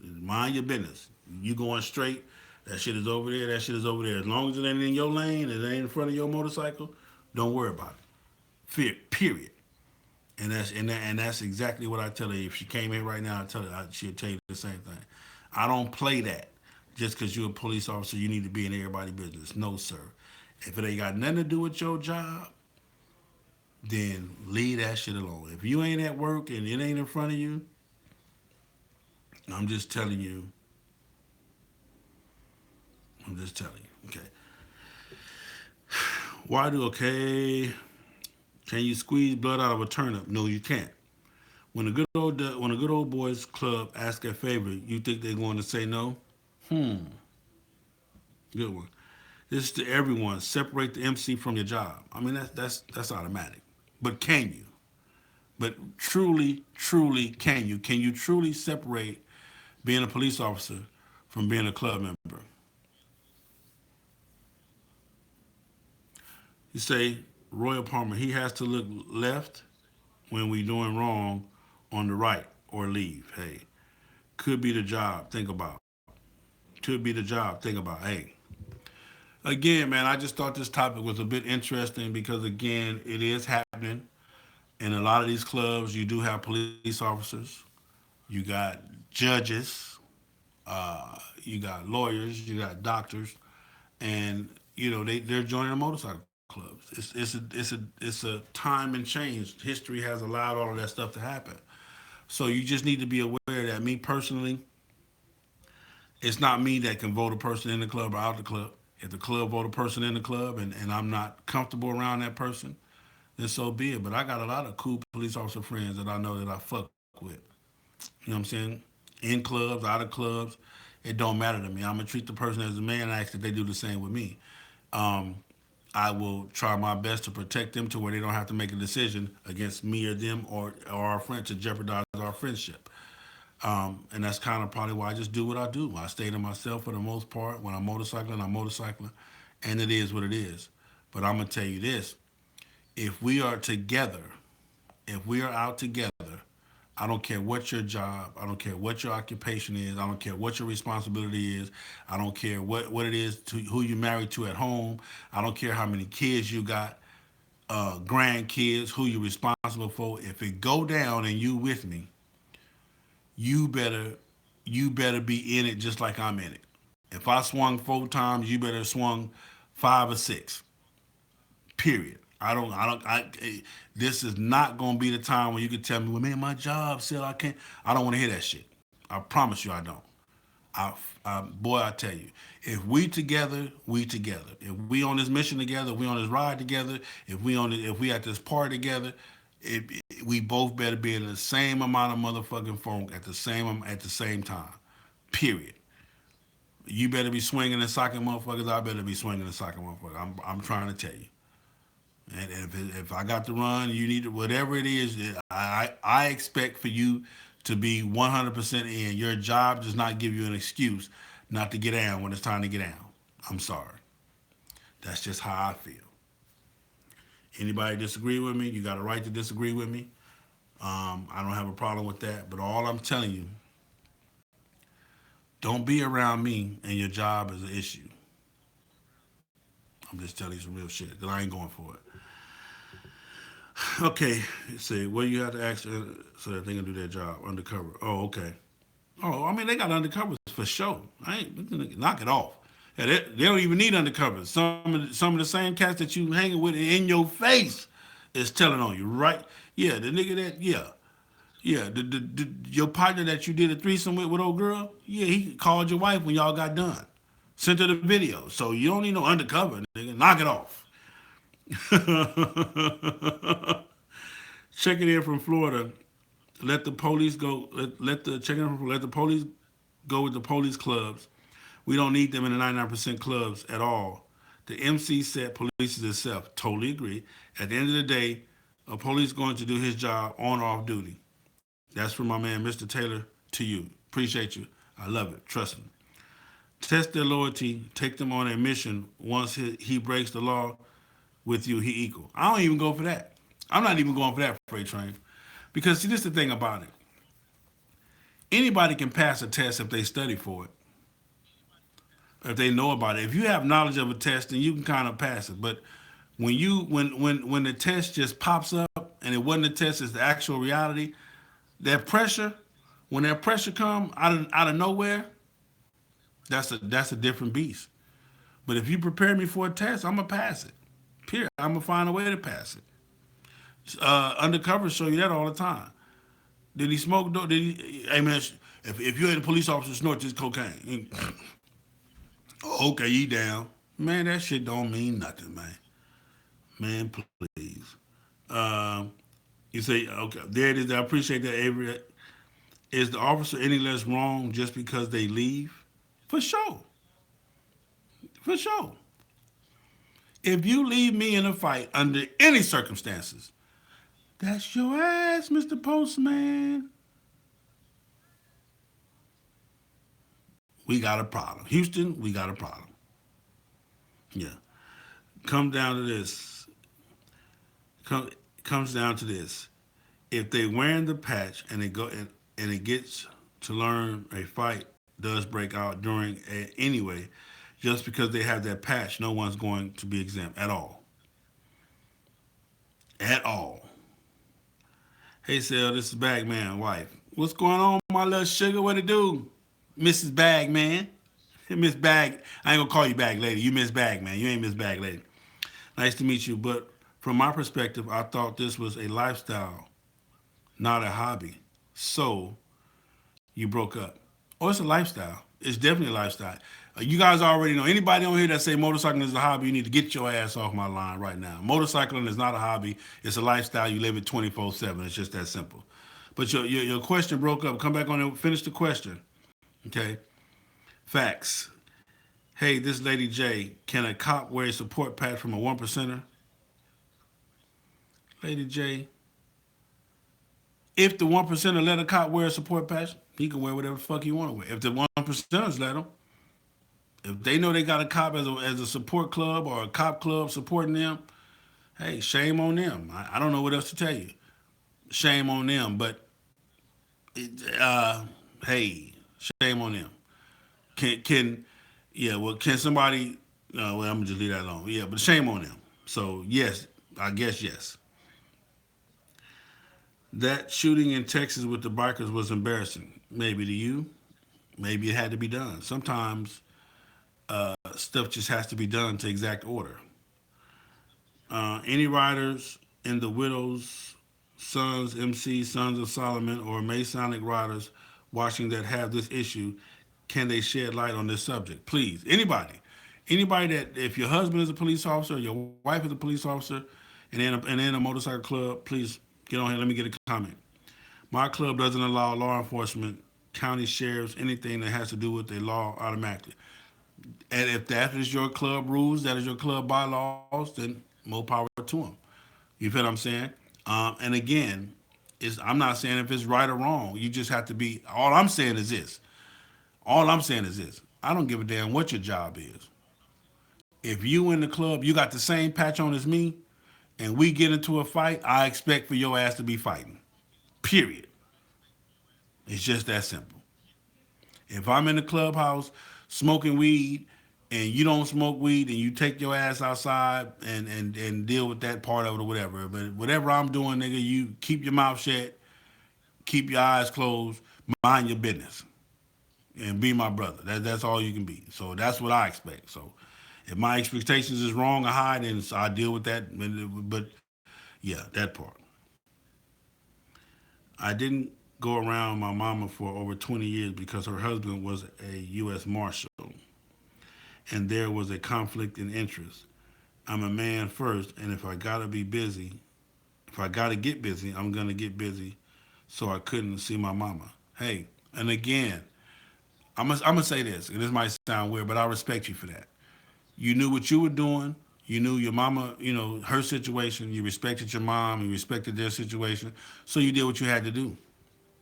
Mind your business. You going straight, that shit is over there, that shit is over there. As long as it ain't in your lane, it ain't in front of your motorcycle, don't worry about it. Fear, period. And that's exactly what I tell her. If she came in right now, I tell her she'll tell you the same thing. I don't play that. Just because you're a police officer, you need to be in everybody's business. No, sir. If it ain't got nothing to do with your job, then leave that shit alone. If you ain't at work and it ain't in front of you, I'm just telling you. I'm just telling you. Okay. Why do okay? Can you squeeze blood out of a turnip? No, you can't. When a good old boys club asks a favor, you think they're going to say no? Hmm. Good one. This is to everyone. Separate the MC from your job. I mean that's automatic. But can you? But truly, truly, can you? Can you truly separate being a police officer from being a club member? You say, Royal Palmer, he has to look left when we doing wrong on the right or leave. Hey, could be the job. Think about. Could be the job. Think about. Hey, again, man, I just thought this topic was a bit interesting because, again, it is happening. In a lot of these clubs, you do have police officers. You got judges. You got lawyers. You got doctors. And, they're joining the motorcycle clubs. It's a time and change. History has allowed all of that stuff to happen. So you just need to be aware that me personally, it's not me that can vote a person in the club or out the club. If the club vote a person in the club and I'm not comfortable around that person, then so be it. But I got a lot of cool police officer friends that I know that I fuck with. You know what I'm saying? In clubs, out of clubs, it don't matter to me. I'm gonna treat the person as a man and ask that they do the same with me. Um, I will try my best to protect them to where they don't have to make a decision against me or them or our friend to jeopardize our friendship. And that's kind of probably why I just do what I do. I stay to myself for the most part. When I'm motorcycling, and it is what it is. But I'm gonna tell you this: if we are together, if we are out together, I don't care what your job, I don't care what your occupation is, I don't care what your responsibility is, I don't care what it is to who you married to at home, I don't care how many kids you got, grandkids, who you're responsible for. If it go down and you with me, you better you better be in it just like I'm in it. If I swung 4 times, you better swung 5 or 6. Period. This is not gonna be the time when you can tell me, well, man, my job said I can't. I don't want to hear that shit. I promise you, I don't. Boy, I tell you, if we together, we together. If we on this mission together, we on this ride together. If we at this party together, we both better be in the same amount of motherfucking funk at the same time. Period. You better be swinging and socking motherfuckers. I better be swinging and socking motherfuckers. I'm trying to tell you. And if I got to run, you need to, whatever it is. I expect for you to be 100% in. Your job does not give you an excuse not to get down when it's time to get down. I'm sorry. That's just how I feel. Anybody disagree with me? You got a right to disagree with me. I don't have a problem with that. But all I'm telling you, don't be around me and your job is an issue. I'm just telling you some real shit because I ain't going for it. Okay, see, what you have to ask so that they can do their job undercover. Oh, okay. Oh, I mean, they got undercovers for sure. I ain't knock it off. Yeah, they don't even need undercovers. Some of the same cats that you hanging with in your face is telling on you, right? Yeah, the nigga that yeah, your partner that you did a threesome with old girl. Yeah, he called your wife when y'all got done. Sent her the video. So you don't need no undercover, nigga. Knock it off. Checking in from Florida. Let the police go. Let the checking in from Let the police go with the police clubs. We don't need them in the 99% clubs at all. The MC said polices itself. Totally agree. At the end of the day, a police going to do his job on or off duty. That's from my man, Mr. Taylor, to you. Appreciate you. I love it. Trust me. Test their loyalty. Take them on a mission. Once he breaks the law with you, he equal. I don't even go for that. I'm not even going for that freight train. Because see, this is the thing about it. Anybody can pass a test if they study for it, if they know about it. If you have knowledge of a test, then you can kind of pass it. But when the test just pops up and it wasn't a test, it's the actual reality, that pressure, when that pressure come out of nowhere, that's a different beast. But if you prepare me for a test, I'm gonna pass it. Period. I'm gonna find a way to pass it. Undercover show you that all the time. Did he smoke dope? Did he? Hey man, if you had a police officer snort this cocaine, okay, you down. Man, that shit don't mean nothing, man. Man, please. Um, you say okay, there it is. I appreciate that, Avery. Is the officer any less wrong just because they leave? For sure. For sure. If you leave me in a fight under any circumstances, that's your ass, Mr. Postman. We got a problem. Houston, we got a problem. Yeah. Come down to this. Comes down to this. If they wearing the patch and it gets to learn a fight does break out during anyway, just because they have that patch, no one's going to be exempt at all. At all. Hey, Sal, this is Bagman wife. What's going on, my little sugar? What it do? Mrs. Bagman. Miss Bag. I ain't gonna call you Bag Lady. You Miss Bagman. You ain't Miss Bag Lady. Nice to meet you. But from my perspective, I thought this was a lifestyle, not a hobby. So you broke up. Oh, it's a lifestyle. It's definitely a lifestyle. You guys already know. Anybody on here that say motorcycling is a hobby, you need to get your ass off my line right now. Motorcycling is not a hobby. It's a lifestyle. You live it 24/7. It's just that simple. But your question broke up. Come back on and finish the question. Okay. Facts. Hey, this Lady J, can a cop wear a support patch from a one percenter? Lady J, if the one percenter let a cop wear a support patch, he can wear whatever the fuck he want to wear. If the one percenters let him, if they know they got a cop as a support club or a cop club supporting them, hey, shame on them. I don't know what else to tell you. Shame on them, but hey, shame on them. Can yeah? Well, can somebody? Well, I'm gonna just leave that alone. Yeah, but shame on them. So yes, I guess yes. That shooting in Texas with the bikers was embarrassing. Maybe to you, maybe it had to be done. Sometimes stuff just has to be done to exact order. Any writers in the Widows, Sons, MC, Sons of Solomon, or Masonic writers watching that have this issue, can they shed light on this subject? Please, anybody. Anybody that, if your husband is a police officer, your wife is a police officer, and in a motorcycle club, please get on here. Let me get a comment. My club doesn't allow law enforcement, county sheriffs, anything that has to do with the law automatically. And if that is your club rules, that is your club bylaws, then more power to them. You feel what I'm saying? And again, I'm not saying if it's right or wrong. You just have to be. All I'm saying is this. All I'm saying is this. I don't give a damn what your job is. If you in the club, you got the same patch on as me, and we get into a fight, I expect for your ass to be fighting. Period. It's just that simple. If I'm in the clubhouse smoking weed and you don't smoke weed and you take your ass outside and deal with that part of it or whatever. But whatever I'm doing, nigga, you keep your mouth shut, keep your eyes closed, mind your business, and be my brother. That's all you can be. So that's what I expect. So if my expectations is wrong or high, then I deal with that. But yeah, that part. I didn't go around my mama for over 20 years because her husband was a U.S. Marshal and there was a conflict in interest. I'm a man first, and if I gotta get busy, I'm gonna get busy. So I couldn't see my mama. Hey, and again, I'm gonna say this, and this might sound weird, but I respect you for that. You knew what you were doing. You knew your mama, her situation. You respected your mom. You respected their situation. So you did what you had to do.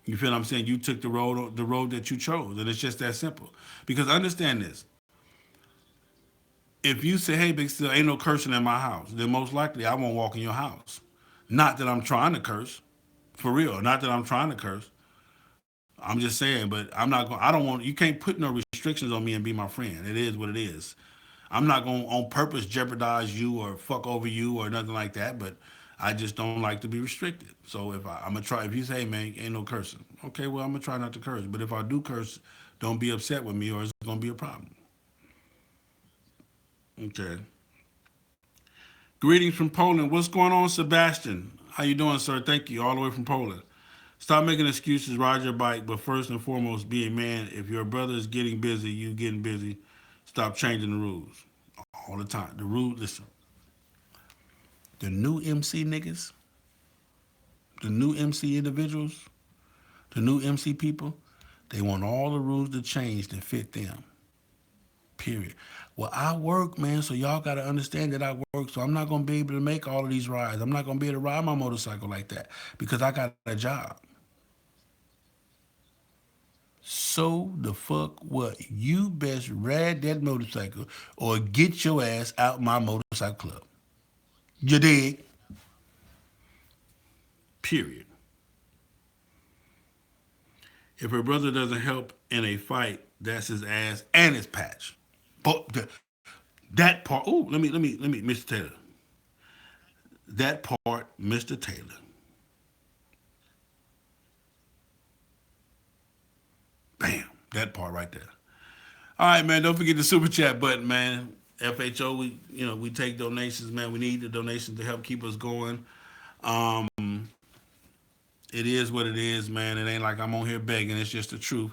You feel what I'm saying? You took the road that you chose, and it's just that simple. Because understand this: if you say, "Hey, big still ain't no cursing in my house," then most likely I won't walk in your house. Not that I'm trying to curse, for real. Not that I'm trying to curse. I'm just saying, but I'm not going. I don't want. You can't put no restrictions on me and be my friend. It is what it is. I'm not going to on purpose jeopardize you or fuck over you or nothing like that. But I just don't like to be restricted. So I'm gonna try. If you say, "Hey, man, ain't no cursing," okay, well I'm gonna try not to curse. But if I do curse, don't be upset with me or it's gonna be a problem. Okay. Greetings from Poland. What's going on, Sebastian? How you doing, sir? Thank you. All the way from Poland. Stop making excuses, ride your bike, but first and foremost, be a man. If your brother is getting busy, you getting busy. Stop changing the rules all the time. The rule, listen, the new MC niggas, the new MC individuals, the new MC people, they want all the rules to change to fit them. Period. Well, I work, man, so y'all got to understand that I work, so I'm not going to be able to make all of these rides. I'm not going to be able to ride my motorcycle like that because I got a job. So the fuck what? You best ride that motorcycle or get your ass out my motorcycle club. You dig? Period. If her brother doesn't help in a fight, that's his ass and his patch. But that part, oh, let me, Mr. Taylor. That part, Mr. Taylor. Bam. That part right there. All right, man. Don't forget the super chat button, man. FHO, we take donations, man. We need the donations to help keep us going. Um, it is what it is, man. It ain't like I'm on here begging. It's just the truth.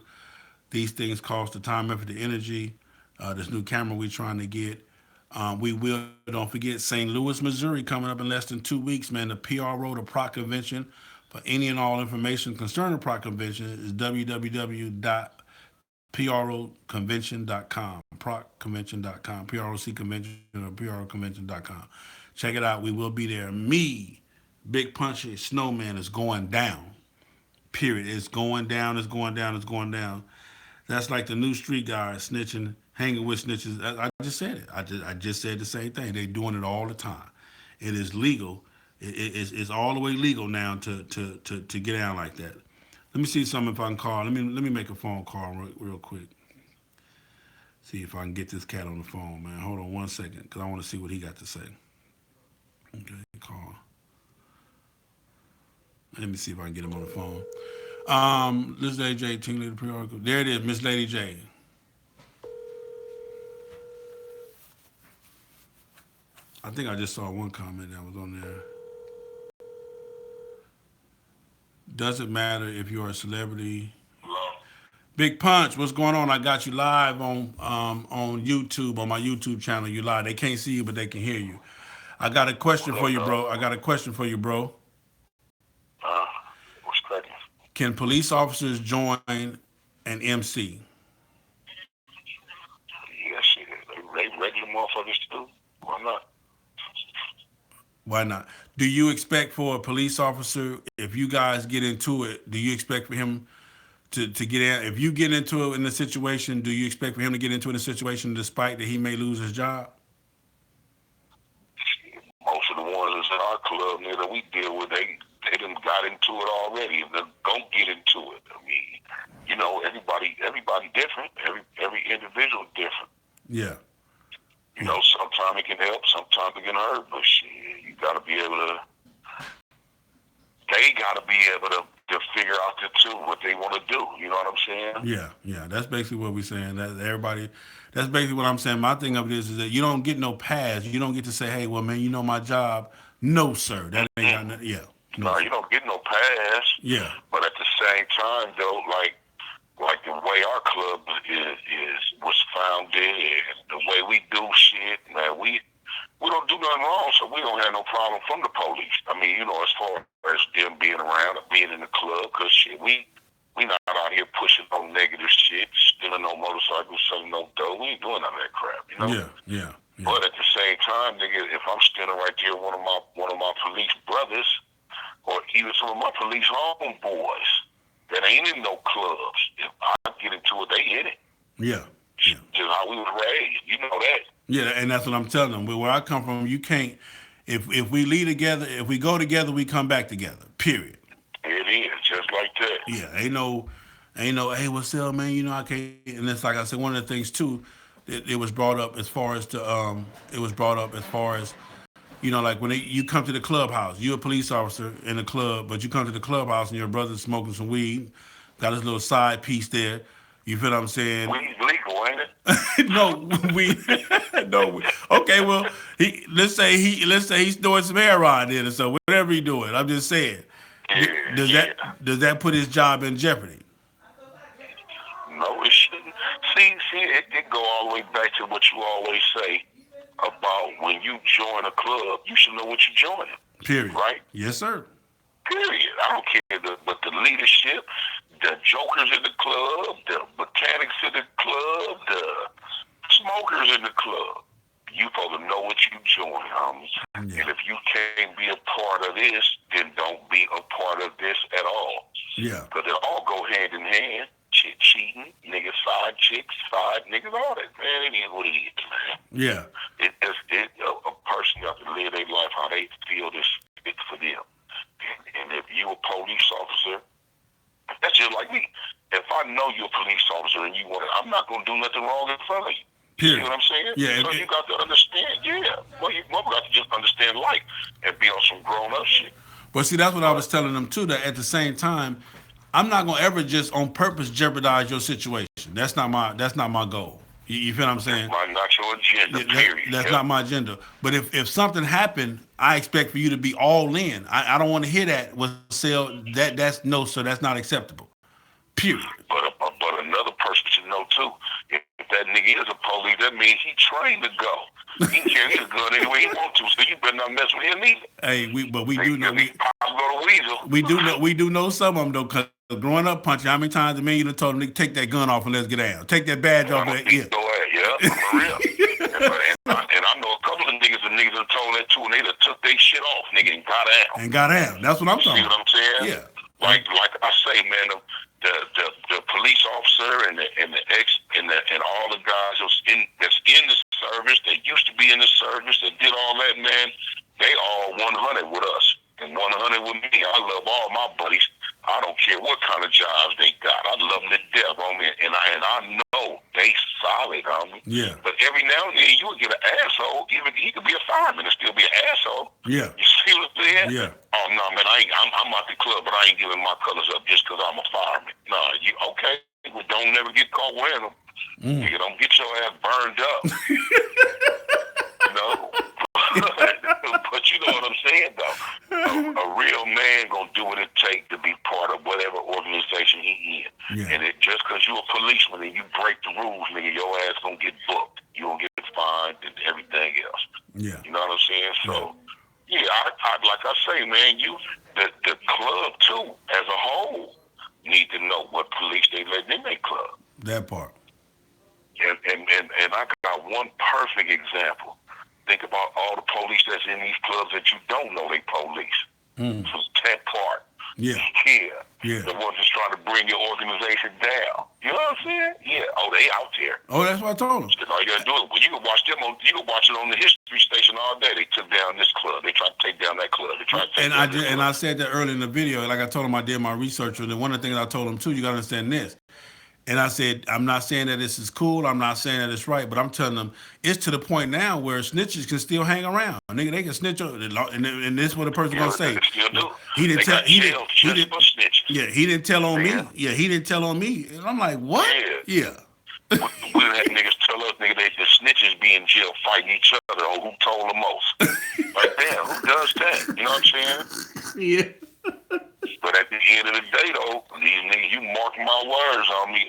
These things cost the time, effort, the energy. This new camera we trying to get. We will, don't forget, St. Louis, Missouri, coming up in less than 2 weeks, man. The PRO, the Proc Convention. For any and all information concerning the Proc Convention is www.proconvention.com, procconvention.com, PROC Convention or PROconvention.com. Check it out. We will be there. Me, Big Punchy, Snowman is going down. Period. It's going down, it's going down, it's going down. That's like the new street guys snitching, hanging with snitches. I just said it. I just said the same thing. They're doing it all the time. It is legal. It's all the way legal now to get down like that. Let me see something if I can call. Let me make a phone call real quick. See if I can get this cat on the phone, man. Hold on 1 second, because I want to see what he got to say. Okay, call. Let me see if I can get him on the phone. This Lady J, Team Leader Pre-Article. There it is, Miss Lady J. I think I just saw one comment that was on there. Doesn't matter if you're a celebrity. Big Punch, what's going on? I got you live on YouTube, on my YouTube channel. You live. They can't see you, but they can hear you. I got a question for you, bro. I got a question for you, bro. What's cracking? Can police officers join an MC? Yeah, shit. They regular motherfuckers too. Why not? Why not? Do you expect for a police officer, if you guys get into it, do you expect for him to get in? If you get into it in a situation, do you expect for him to get into it in a situation despite that he may lose his job? Most of the ones that's in our club nigga, that we deal with, they done got into it already. They're gonna get into it. I mean, you know, everybody different. Every individual different. Yeah. You know, sometimes it can help, sometimes it can hurt, but shit, you gotta be able to. They gotta be able to figure out the two what they want to do. You know what I'm saying? Yeah. That's basically what we're saying. That everybody, that's basically what I'm saying. My thing of it is that you don't get no pass. You don't get to say, hey, well, man, you know my job. No, sir. That ain't got nothing. Yeah. No, you don't get no pass. Yeah. But at the same time, though, like the way our club was founded and the way we do shit, man, we don't do nothing wrong, so we don't have no problem from the police. I mean, you know, as far as them being around or being in the club, because shit, we not out here pushing no negative shit, stealing no motorcycles, selling no dough. We ain't doing none of that crap, you know? Yeah. But at the same time, nigga, if I'm standing right there, one of my police brothers, or even some of my police homeboys that ain't in no clubs, if I get into it, they in it. Yeah. Just how we was raised, you know that. Yeah, and that's what I'm telling them. Where I come from, you can't. If we leave together, if we go together, we come back together. Period. It is just like that. Yeah, ain't no. Hey, what's up, man? You know I can't. And it's like I said, one of the things too, it was brought up as far as you know, like when you come to the clubhouse, you're a police officer in the club, but you come to the clubhouse and your brother's smoking some weed, got his little side piece there. You feel what I'm saying? Weed's legal, ain't it? No. Okay, well, let's say he's doing some heroin then, or so whatever he's doing. I'm just saying. Does that put his job in jeopardy? No, it shouldn't. See, it go all the way back to what you always say about when you join a club, you should know what you're joining. Period. Right? Yes, sir. Period. I don't care but the leadership, the jokers in the club, the mechanics in the club, the smokers in the club. You supposed to know what you join, homie. Yeah. And if you can't be a part of this, then don't be a part of this at all. Yeah. Because they all go hand in hand. Shit, cheating, niggas, side chicks, side niggas, all that. Man, it is what it is, man. Yeah. A person got to live their life how they feel this it's for them. And if you a police officer, that's just like me. If I know you're a police officer and you want to, I'm not going to do nothing wrong in front of you. Period. You know what I'm saying? Yeah. So you got to understand, Well, you got to just understand life and be on some grown-up shit. But see, that's what I was telling them, too, that at the same time, I'm not going to ever just on purpose jeopardize your situation. That's not my goal. You feel what I'm saying? That's not your agenda, period. That's not my agenda. But if something happened, I expect for you to be all in. I don't want to hear that with sale. That's no, sir. That's not acceptable. Period. But another person should know too. If that nigga is a police, that means he trained to go. He can carry a gun anywhere he want to. So you better not mess with him either. Hey, we do know. We do know some of them though. Cause growing up, punching. How many times a man you done told him, take that gun off and let's get down. Take that badge off. Yeah, for real. And I know a couple of niggas that told that too, and they done took their shit off, nigga, and got out. That's what I'm talking about. See what I'm saying? Yeah. Like I say, man, the police officer and all the guys that's in the service, that used to be in the service, that did all that, man, they all 100 with us and 100 with me. I love all my buddies. I don't care what kind of jobs they got. I love them to death, homie, and I know they solid, homie. Yeah. But every now and then you would get an asshole. Even he could be a fireman and still be an asshole. Yeah. You see what I'm saying? Yeah. Oh Oh no, man, I'm out the club, but I ain't giving my colors up just because I'm a fireman. No, you okay? Well, don't never get caught wearing them. You don't get your ass burned up. No. But you know what I'm saying, though. A real man gonna do what it takes to be part of whatever organization he in. Yeah. And it just because you're a policeman and you break the rules, nigga, your ass gonna get booked. You gonna get fined and everything else. Yeah. You know what I'm saying? So, yeah, I like I say, man, the club too, as a whole, need to know what police they let in their club. That part. And I got one perfect example. Think about all the police that's in these clubs that you don't know they police. So that part. Yeah. Yeah. The ones that's trying to bring your organization down. You know what I'm saying? Yeah. Oh, they out there. Oh, that's what I told him. All you gotta do is, well, you can watch them on. You can watch it on the History Station all day. They took down this club. They tried to take down that club. They tried to take down this club. And I said that earlier in the video. Like I told him, I did my research, and one of the things I told him too, you gotta understand this. And I said, I'm not saying that this is cool. I'm not saying that it's right, but I'm telling them it's to the point now where snitches can still hang around. Nigga, they can snitch, and this is what a person gonna say. They still do. He didn't tell. He didn't. Yeah, he didn't tell on me. Yeah, he didn't tell on me. And I'm like, what? Yeah. We done had niggas tell us, nigga, the snitches be in jail fighting each other on who told the most. Like, damn, who does that? You know what I'm saying? Yeah. But at the end of the day, though, these niggas, you mark my words on me,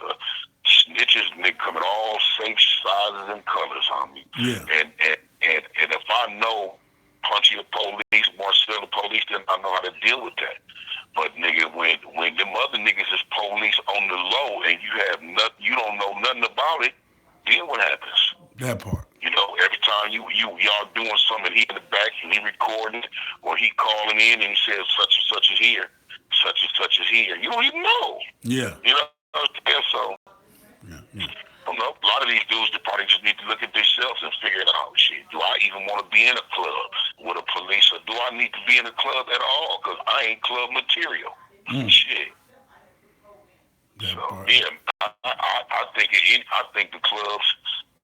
snitches, nigga, come in all shapes, sizes, and colors on me. Yeah. And if I know Punchy the police, Marcel the police, then I know how to deal with that. But nigga, when them other niggas is police on the low and you don't know nothing about it, then what happens? That part. You know, every time y'all doing something, he in the back and he recording, or he calling in and he says such and such is here, such and such is here. You don't even know. Yeah. You know, so Yeah. I don't know. A lot of these dudes, they probably just need to look at themselves and figure it out. Shit, do I even want to be in a club with a police, or do I need to be in a club at all? Because I ain't club material. Shit. That So part. yeah, I think the clubs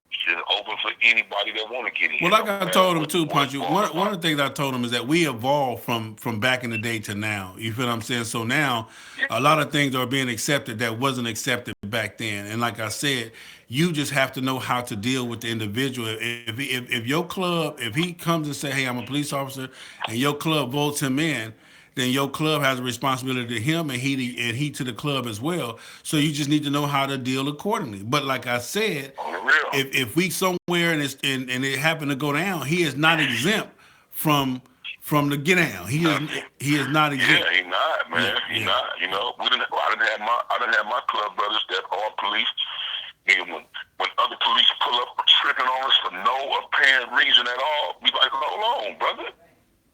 should open for anybody that want to get in. Well, like I told him too, Punchy. One of the things I told him is that we evolved from back in the day to now. You feel what I'm saying? So now, a lot of things are being accepted that wasn't accepted back then. And like I said, you just have to know how to deal with the individual. If your club, if he comes and say, "Hey, I'm a police officer," and your club votes him in, then your club has a responsibility to him, and he to the club as well. So you just need to know how to deal accordingly. But like I said, if we somewhere and it happened to go down, he is not exempt from the get down. He is not exempt. Yeah, he not, man. He not. You know, I didn't have my club brothers that are police. Nigga, when other police pull up tripping on us for no apparent reason at all, we like, hold on, brother.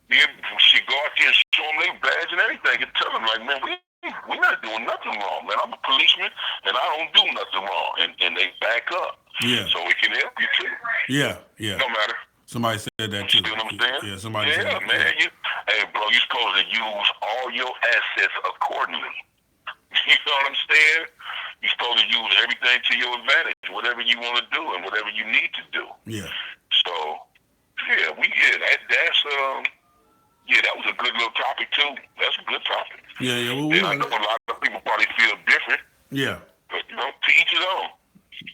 She go out there and show them their badge and everything and tell them, like, man, we're not doing nothing wrong, man. I'm a policeman and I don't do nothing wrong. And they back up. Yeah. So we can help you too. Yeah. No matter. Somebody said that too. You know what I'm saying? Yeah, somebody said that. Man. Hey, bro, you're supposed to use all your assets accordingly. You know what I'm saying? You're supposed to use everything to your advantage, whatever you want to do and whatever you need to do. Yeah. So, yeah, that was a good little topic too. That's a good topic. Yeah. Well, I know a lot of people probably feel different. Yeah. But to each his own.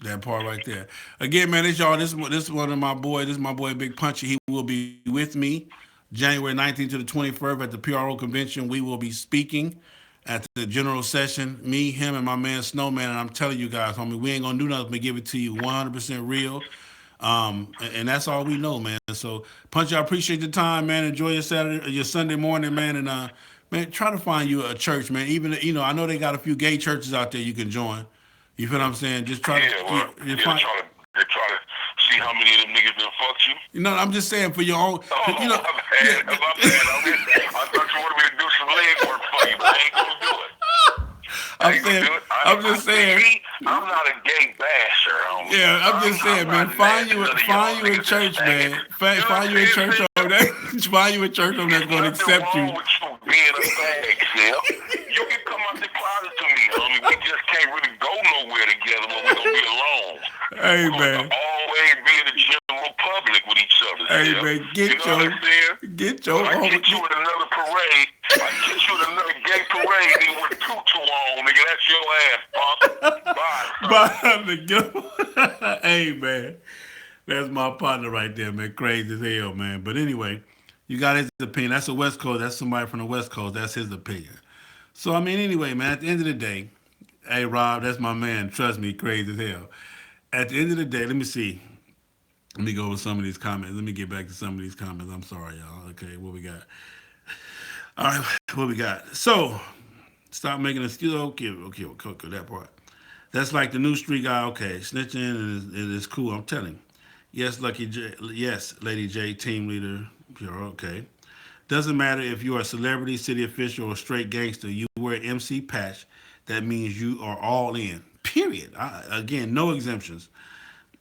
That part right there. Again, man, this is one of my boys. This is my boy Big Punchy. He will be with me January 19th to the 21st at the PRO convention. We will be speaking at the general session. Me, him, and my man Snowman. And I'm telling you guys, homie, we ain't gonna do nothing but give it to you 100% real. And that's all we know, man. So, Punchy, I appreciate the time, man. Enjoy your Sunday morning, man. And man, try to find you a church, man. Even I know they got a few gay churches out there you can join. You feel what I'm saying? Just try to try to see how many of them niggas done fucked you. You know, I'm just saying for your own. My bad. I thought you wanted me to do some leg work for you, but I ain't gonna do it. I'm just saying. I'm not a gay basher. Yeah, I'm just saying, man. Find you a church, man. Find you a church over there. Find you a church over that's gonna accept you. Being a fag, you can come out the closet to me, homie. We just can't really go nowhere together when we're gonna be alone. Hey, man. Always be in the general public with each other. Hey, man, get your I'll get you at another parade. I get you in another gay parade and with tutu on, nigga. That's your ass, boss. Bye. But the hey man, that's my partner right there, man. Crazy as hell, man. But anyway, you got his opinion. That's a West Coast. That's somebody from the West Coast. That's his opinion. So I mean, anyway, man. At the end of the day, hey Rob, that's my man. Trust me, crazy as hell. At the end of the day, let me see. Let me go over some of these comments. Let me get back to some of these comments. I'm sorry, y'all. Okay, what we got? All right, what we got? So, stop making excuses. Okay, that part. That's like the new street guy. Okay, snitching is cool. I'm telling. Yes, Lucky J. Yes, Lady J, team leader. Pure. Okay. Doesn't matter if you are a celebrity, city official, or straight gangster. You wear MC patch. That means you are all in. Period. Again, no exemptions.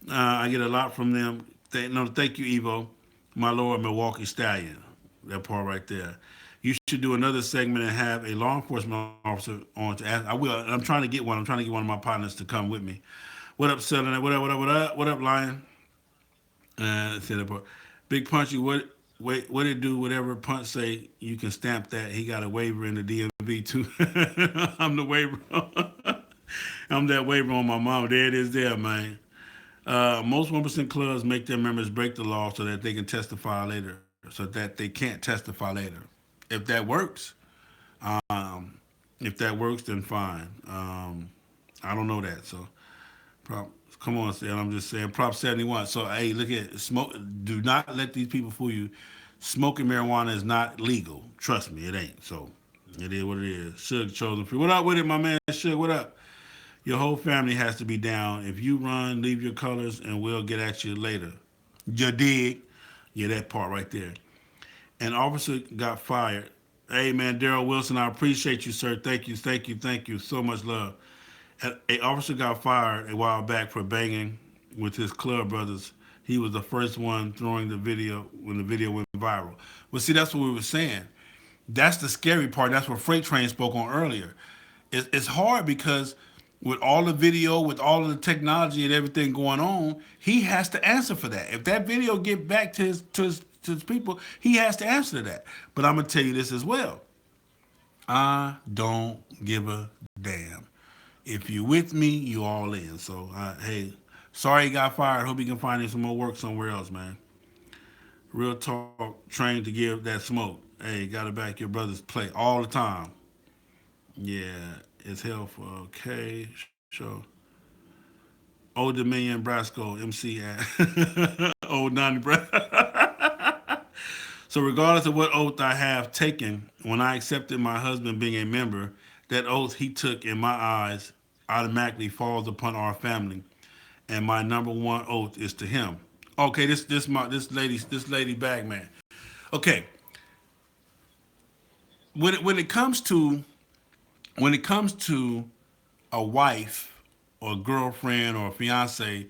I get a lot from them. Thank you, Evo, my Lord Milwaukee Stallion. That part right there. You should do another segment and have a law enforcement officer on to ask. I will. I'm trying to get one. I'm trying to get one of my partners to come with me. What up, Southern? What up, Lion? Say that part. Big Punchy, what it do? Whatever Punch say, you can stamp that. He got a waiver in the DMV too. I'm the waiver. I'm that waiver on my mom. There it is, there, man. Most 1% clubs make their members break the law so that they can testify later, so that they can't testify later. If that works, um, if that works, then fine. I don't know that, so prop. Come on, Sal. I'm just saying, Prop 71. So, hey, look at smoke. Do not let these people fool you. Smoking marijuana is not legal. Trust me, it ain't. So, it is what it is. Suge chosen free. What up with it, my man? Suge, what up? Your whole family has to be down. If you run, leave your colors, and we'll get at you later. You dig? Yeah, that part right there. An officer got fired. Hey, man, Daryl Wilson, I appreciate you, sir. Thank you. So much love. An officer got fired a while back for banging with his club brothers. He was the first one throwing the video when the video went viral. Well, see, that's what we were saying. That's the scary part. That's what Freight Train spoke on earlier. It's hard because with all the video, with all of the technology and everything going on, he has to answer for that. If that video get back to his people, he has to answer to that. But I'm gonna tell you this as well. I don't give a damn. If you with me, you all in. So hey, sorry he got fired. Hope he can find him some more work somewhere else, man. Real talk, trained to give that smoke. Hey, gotta back your brother's play all the time. Yeah, it's helpful. Okay, show. Old Dominion Brasco, MC at Old 90 So regardless of what oath I have taken, when I accepted my husband being a member, that oath he took in my eyes automatically falls upon our family. And my number one oath is to him. Okay, this lady Bagman. Okay. When it comes to a wife or girlfriend or fiance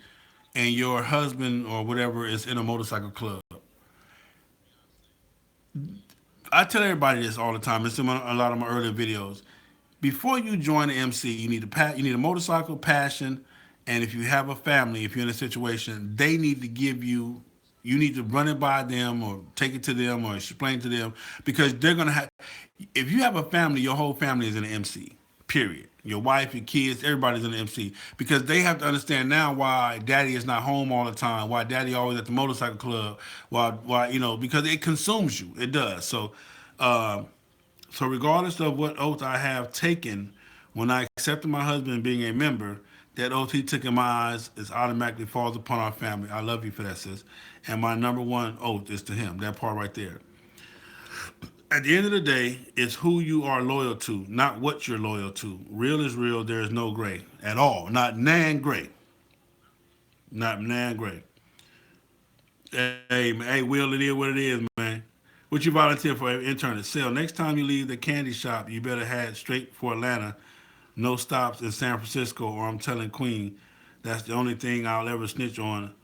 and your husband or whatever is in a motorcycle club, I tell everybody this all the time. It's in a lot of my earlier videos. Before you join the MC, you need a motorcycle, passion, and if you have a family, if you're in a situation, they need to give you. You need to run it by them or take it to them or explain to them because they're gonna have. If you have a family, your whole family is in the MC. Period. Your wife, your kids, everybody's in the MC because they have to understand now why daddy is not home all the time, why daddy always at the motorcycle club, why because it consumes you. It does. Uh, so regardless of what oath I have taken, when I accepted my husband being a member, that oath he took in my eyes is automatically falls upon our family. I love you for that, sis. And my number one oath is to him. That part right there. At the end of the day, it's who you are loyal to, not what you're loyal to. Real is real. There is no gray at all. Not nan gray. Not nan gray. Hey, Will, it is what it is, man. What you volunteer for intern at sale. Next time you leave the candy shop, you better head straight for Atlanta. No stops in San Francisco, or I'm telling Queen, that's the only thing I'll ever snitch on.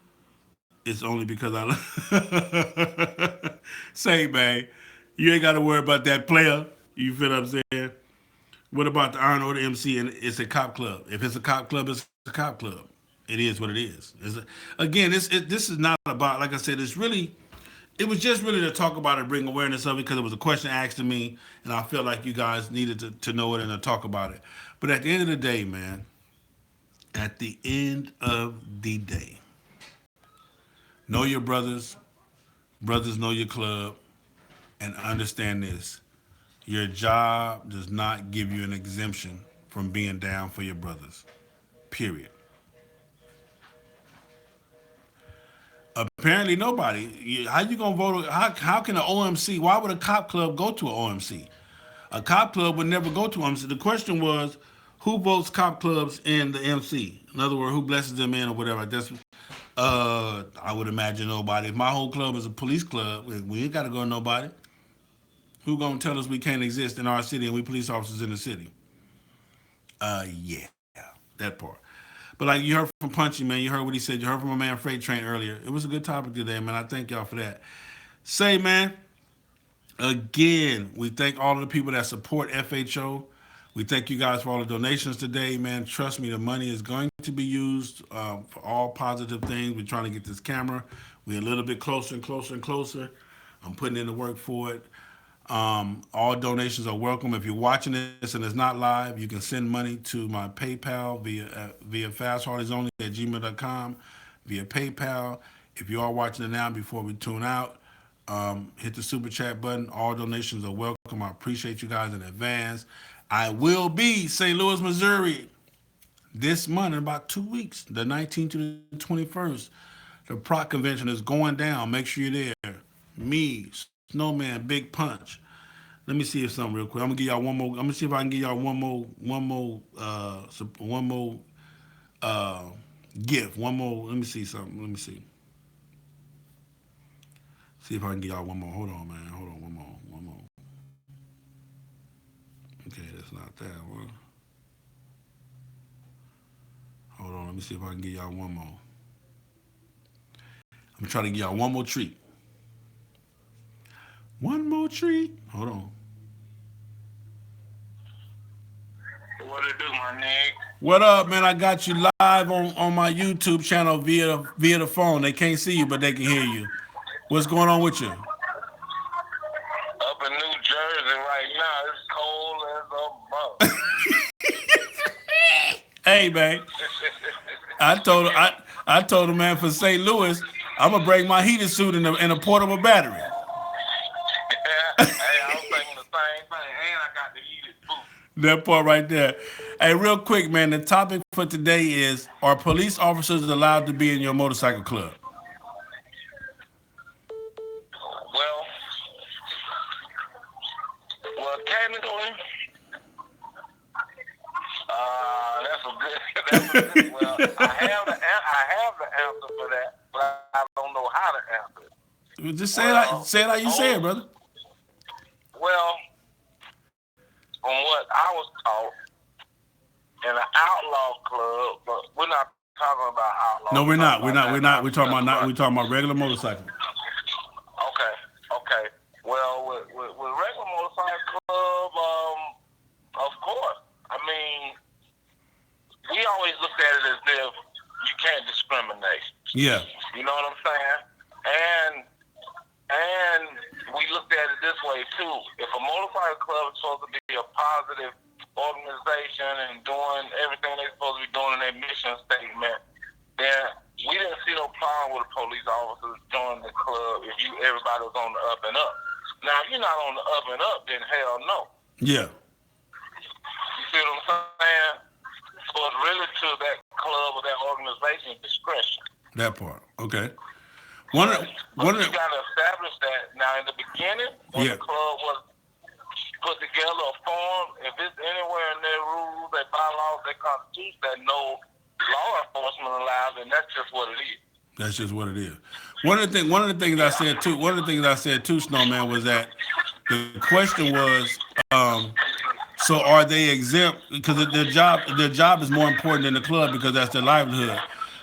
It's only because I say, man, you ain't got to worry about that player. You feel what I'm saying? What about the Iron Order MC? And it's a cop club. If it's a cop club, it's a cop club. It is what it is. Again, this is not about. Like I said, it was just really to talk about it, bring awareness of it, because it was a question asked to me, and I felt like you guys needed to know it and to talk about it. But at the end of the day, man, at the end of the day, know your brothers, brothers know your club, and understand this. Your job does not give you an exemption from being down for your brothers. Period. Apparently nobody. How you gonna vote? How can an OMC? Why would a cop club go to an OMC? A cop club would never go to OMC. The question was, who votes cop clubs in the MC? In other words, who blesses them in or whatever. I would imagine nobody. If my whole club is a police club, we ain't got to go to nobody. Who gonna tell us we can't exist in our city and we police officers in the city? Yeah, that part. But like you heard from Punchy, man, you heard what he said. You heard from my man Freight Train earlier. It was a good topic today, man. I thank y'all for that. Say, man, again, we thank all of the people that support FHO. We thank you guys for all the donations today, man. Trust me, the money is going to be used for all positive things. We're trying to get this camera. We're a little bit closer and closer and closer. I'm putting in the work for it. All donations are welcome. If you're watching this and it's not live, you can send money to my PayPal via fasthardiesonly@gmail.com, via PayPal. If you are watching it now, before we tune out, hit the super chat button. All donations are welcome. I appreciate you guys in advance. I will be St. Louis, Missouri this month in about 2 weeks, the 19th to the 21st. The Proc convention is going down. Make sure you're there. Me, Snowman, Big Punch. Let me see if something real quick. I'm gonna give y'all one more. I'm gonna see if I can give y'all one more gift. One more. Let me see something. Let me see. See if I can get y'all one more. Hold on, man. Hold on, one more. One more. Okay, that's not that one. Hold on. Let me see if I can get y'all one more. I'm trying to get y'all one more treat. One more treat. Hold on. What it do, my nigga? What up, man? I got you live on my YouTube channel via the phone. They can't see you, but they can hear you. What's going on with you? Up in New Jersey right now, it's cold as a bug. Hey, man. I told him, man, for St. Louis, I'm gonna bring my heated suit in a portable battery. Hey, I was thinking the same thing, and I got the heated boot. That part right there. Hey, real quick, man. The topic for today is: are police officers allowed to be in your motorcycle club? Well, technically, that's a good. Well, I have the answer for that, but I don't know how to answer it. Just say it how you say it, brother. Well, from what I was taught in an outlaw club, but we're not talking about outlaw. No, we're not. We're talking about regular motorcycle. Okay. Well, with regular motorcycle club, of course. I mean, we always looked at it as if you can't discriminate. Yeah. You know what I'm saying? And we looked at it this way too. If a motorcycle club is supposed to be a positive organization and doing everything they're supposed to be doing in their mission statement, then we didn't see no problem with the police officers joining the club if everybody was on the up and up. Now, if you're not on the up and up, then hell no. Yeah. You see what I'm saying? So it's really to that club or that organization's discretion. That part. Okay. You got to establish that. Now, in the beginning, when the club was put together or formed, if it's anywhere in their rules, their bylaws, their constitution that no law enforcement allows, then that's just what it is. That's just what it is. One of the things I said too, Snowman, was that the question was, so are they exempt? Because their job is more important than the club because that's their livelihood.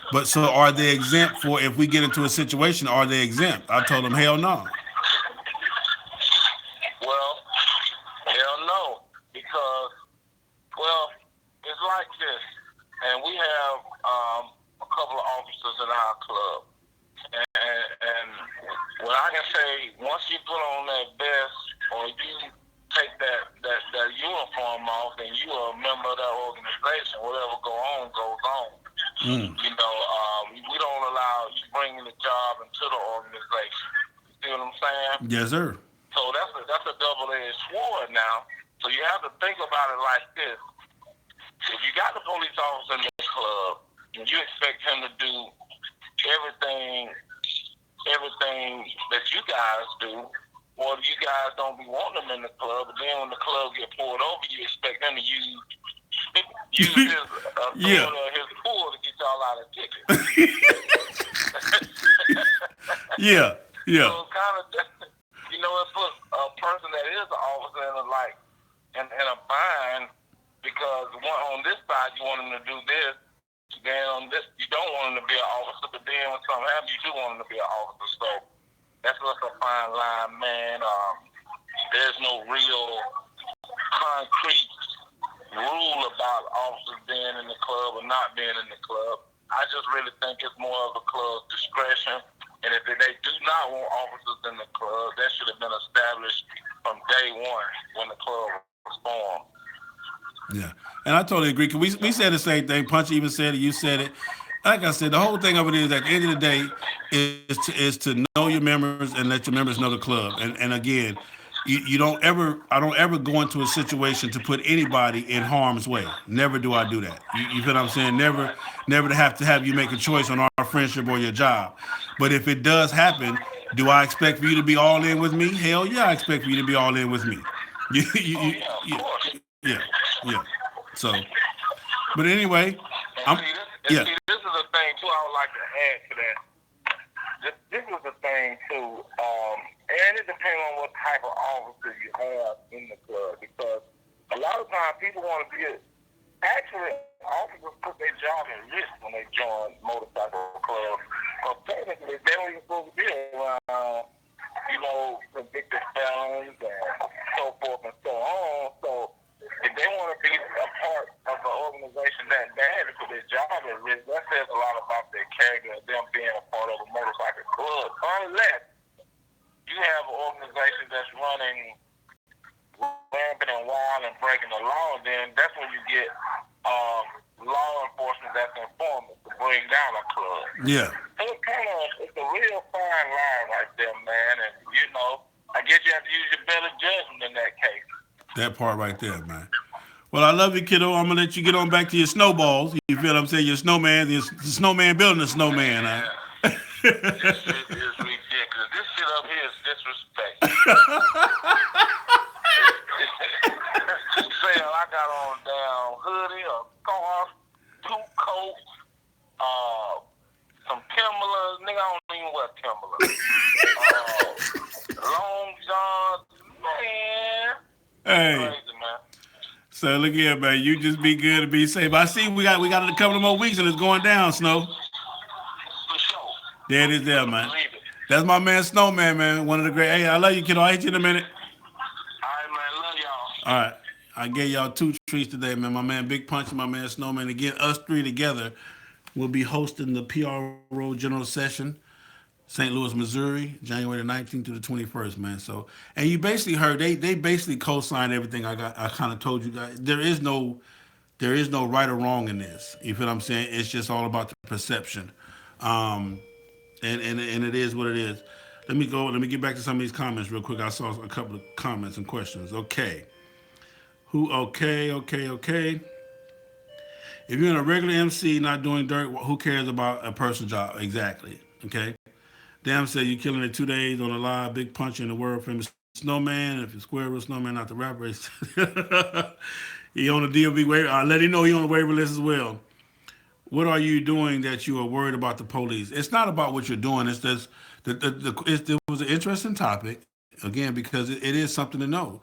But so are they exempt for if we get into a situation? Are they exempt? I told them hell no. Well, hell no, because it's like this, and we have a couple of officers in our club, and Well, I can say once you put on that vest or you take that uniform off, and you are a member of that organization. Whatever goes on. Mm. We don't allow you bringing the job into the organization. You see what I'm saying? Yes, sir. So that's a double-edged sword now. So you have to think about it like this: if you got the police officer in the club, and you expect him to do everything that you guys do, or you guys don't be wanting them in the club, but then when the club get pulled over, you expect them to use his yeah. his pool to get y'all out of tickets. Yeah. Yeah. So it's kind of, it puts a person that is an officer in a bind, because on this side you want him to do this, then on this you don't want him to be an officer, but then when something happens you do want him to be an officer. So that's just a fine line, man. There's no real concrete rule about officers being in the club or not being in the club. I just really think it's more of a club's discretion. And if they do not want officers in the club, that should have been established from day one when the club was formed. Yeah, and I totally agree. 'Cause we said the same thing. Punchy even said it. You said it. Like I said, the whole thing of it is, at the end of the day, is to know your members and let your members know the club. And again, you don't ever. I don't ever go into a situation to put anybody in harm's way. Never do I do that. You feel what I'm saying? Never to have you make a choice on our friendship or your job. But if it does happen, do I expect for you to be all in with me? Hell yeah, I expect for you to be all in with me. Yeah, yeah. So, but anyway, this is a thing too. I would like to add to that. This is the thing too, and it depends on what type of officer you have in the club, because a lot of times people want to be actually officers put their job at risk when they join motorcycle clubs. Because technically they don't even supposed to be around, convicted felons and so forth and so on. So if they want to be a part of an organization that bad and put their job at risk, that says a lot about their character and them being a part of a motorcycle club. Unless you have an organization that's running rampant and wild and breaking the law, then that's when you get law enforcement that's informed to bring down a club. Yeah. So it's a real fine line right there, man. And I guess you have to use your better judgment in that case. That part right there, man. Well, I love you, kiddo. I'm gonna let you get on back to your snowballs. You feel what I'm saying? Your snowman, the snowman building a snowman. This shit is ridiculous. This shit up here is disrespect. Say I got on down hoodie, a scarf, 2 coats, some Timberlands. Nigga, I don't even wear Timberlands. Long johns, man. Hey. Crazy, man. So look here, man. You just be good and be safe. I see we got a couple of more weeks and it's going down, Snow. For sure. There it is, there, man. Believe it. That's my man, Snowman, man. One of the great. Hey, I love you, kiddo. I'll hit you in a minute. All right, man. Love y'all. All right. I gave y'all 2 treats today, man. My man Big Punch and my man Snowman. Again, us 3 together will be hosting the PRO General Session, St. Louis, Missouri, January the 19th to the 21st, man. So, and you basically heard they basically co-signed everything I kind of told you guys. There is no right or wrong in this. You feel what I'm saying? It's just all about the perception, and it is what it is. Let me get back to some of these comments real quick. I saw a couple of comments and questions. Okay. Okay. If you're in a regular MC not doing dirt, who cares about a person's job? Exactly. Okay. Damn said you're killing it 2 days on a live, Big Punch in the world famous Snowman. If you're Square Real Snowman, not the rapper. He on the DOB waiver. I let him know he on the waiver list as well. What are you doing that you are worried about the police? It's not about what you're doing. It's just it was an interesting topic, again, because it is something to know.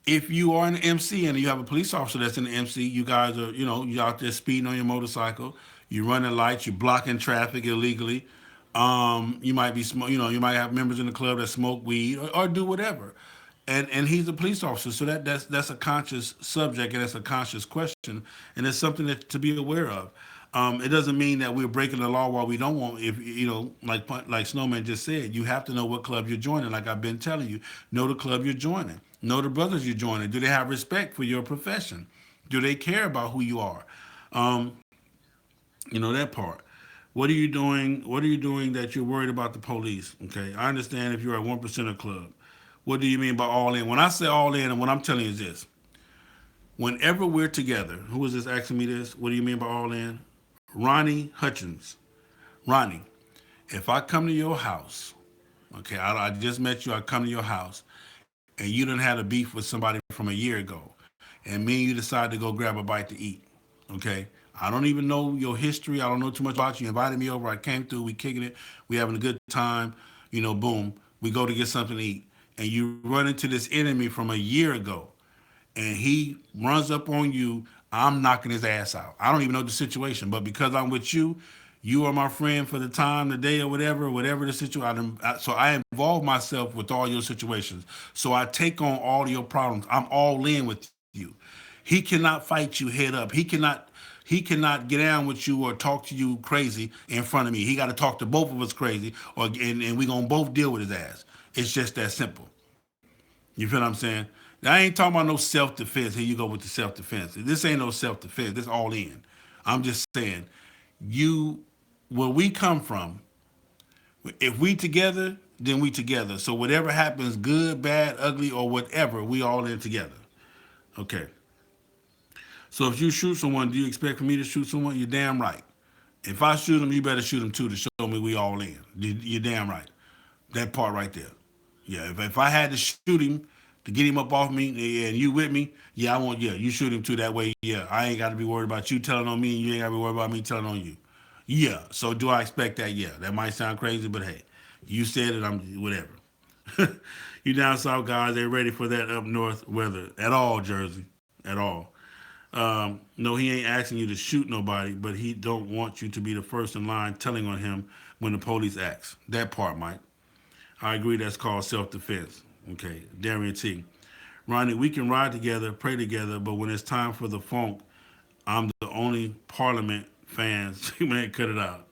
If you are an MC and you have a police officer that's in the MC, you guys are, you're out there speeding on your motorcycle, you're running lights, you're blocking traffic illegally. You might be, you might have members in the club that smoke weed or do whatever. And he's a police officer, so that's a conscious subject and that's a conscious question, and it's something to be aware of. It doesn't mean that we're breaking the law while we don't want. If you know, like Snowman just said, you have to know what club you're joining. Like I've been telling you, know the club you're joining, know the brothers you're joining. Do they have respect for your profession? Do they care about who you are? Um, you know that part. What are you doing? What are you doing that you're worried about the police? Okay, I understand if you're a 1% club. What do you mean by all in? When I say all in, and what I'm telling you is this: whenever we're together, who is this asking me this? What do you mean by all in? Ronnie Hutchins. Ronnie, if I come to your house, okay, I just met you, I come to your house, and you done had a beef with somebody from a year ago, and me and you decide to go grab a bite to eat, okay? I don't even know your history. I don't know too much about you. You invited me over. I came through. We kicking it. We having a good time. You know, boom. We go to get something to eat, and you run into this enemy from a year ago, and he runs up on you, I'm knocking his ass out. I don't even know the situation, but because I'm with you, you are my friend for the time, the day, or whatever the situation. So I involve myself with all your situations. So I take on all your problems. I'm all in with you. He cannot fight you head up. He cannot get down with you or talk to you crazy in front of me. He got to talk to both of us crazy, and we gonna both deal with his ass. It's just that simple. You feel what I'm saying? Now, I ain't talking about no self defense. Here you go with the self defense. This ain't no self defense. This all in. I'm just saying, you, where we come from, if we together, then we together. So whatever happens, good, bad, ugly, or whatever, we all in together. Okay. So if you shoot someone, do you expect for me to shoot someone? You're damn right. If I shoot him, you better shoot him too to show me we all in. You're damn right. That part right there. Yeah, if I had to shoot him to get him up off me and you with me, yeah, I want, yeah, you shoot him too that way. Yeah, I ain't got to be worried about you telling on me and you ain't got to be worried about me telling on you. Yeah, so do I expect that? Yeah, that might sound crazy, but hey, you said it, I'm whatever. You down south guys ain't ready for that up north weather at all, Jersey, at all. No, he ain't asking you to shoot nobody, but he don't want you to be the first in line telling on him when the police acts. That part, Mike. I agree that's called self-defense. Okay, Darian T. Ronnie, we can ride together, pray together, but when it's time for the funk, I'm the only Parliament fans. Man, cut it out.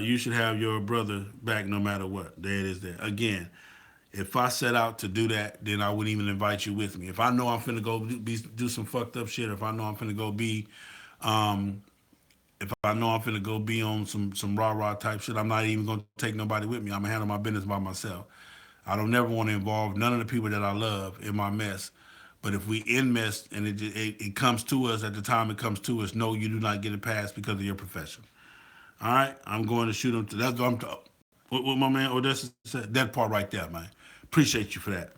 You should have your brother back no matter what. There it is there. Again, if I set out to do that, then I wouldn't even invite you with me. If I know I'm finna go do some fucked up shit, if I know I'm finna go be, um, if I know I'm finna go be on some rah rah type shit, I'm not even gonna take nobody with me. I'm gonna handle my business by myself. I don't never want to involve none of the people that I love in my mess. But if we in mess and it comes to us at the time it comes to us, no, you do not get it passed because of your profession. All right, I'm going to shoot him. That's what I'm talking. What my man Odessa said. That part right there, man. Appreciate you for that.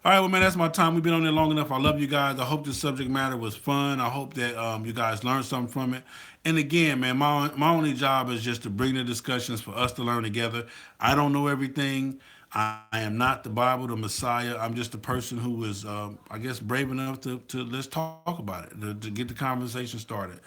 All right, well, man, that's my time. We've been on there long enough. I love you guys. I hope this subject matter was fun. I hope that you guys learned something from it. And again, man, my only job is just to bring the discussions for us to learn together. I don't know everything. I am not the Bible, the Messiah. I'm just a person who is, I guess, brave enough to let's talk about it, to get the conversation started.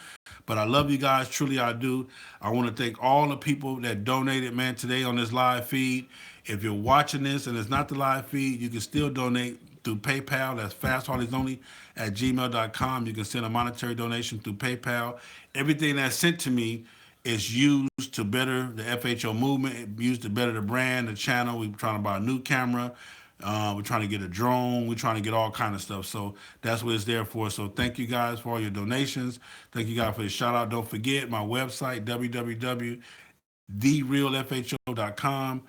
But I love you guys. Truly, I do. I want to thank all the people that donated, man, today on this live feed. If you're watching this and it's not the live feed, you can still donate through PayPal. That's fasthardiesonly at gmail.com. You can send a monetary donation through PayPal. Everything that's sent to me is used to better the FHO movement, used to better the brand, the channel. We're trying to buy a new camera. We're trying to get a drone. We're trying to get all kind of stuff. So that's what it's there for. So thank you guys for all your donations. Thank you guys for the shout out. Don't forget my website, www.therealfho.com.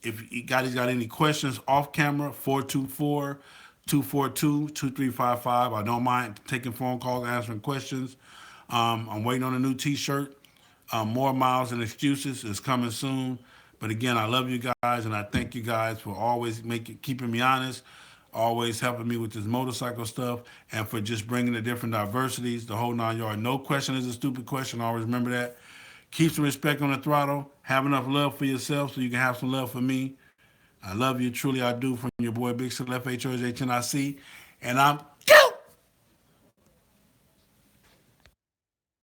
If you guys got any questions off camera, 424-242-2355. I don't mind taking phone calls, answering questions. I'm waiting on a new T-shirt. More miles and excuses is coming soon. But again, I love you guys, and I thank you guys for always keeping me honest, always helping me with this motorcycle stuff, and for just bringing the different diversities, the whole 9 yards. No question is a stupid question. Always remember that. Keep some respect on the throttle. Have enough love for yourself so you can have some love for me. I love you. Truly, I do. From your boy, Big Cell, FHOHNIC. And I'm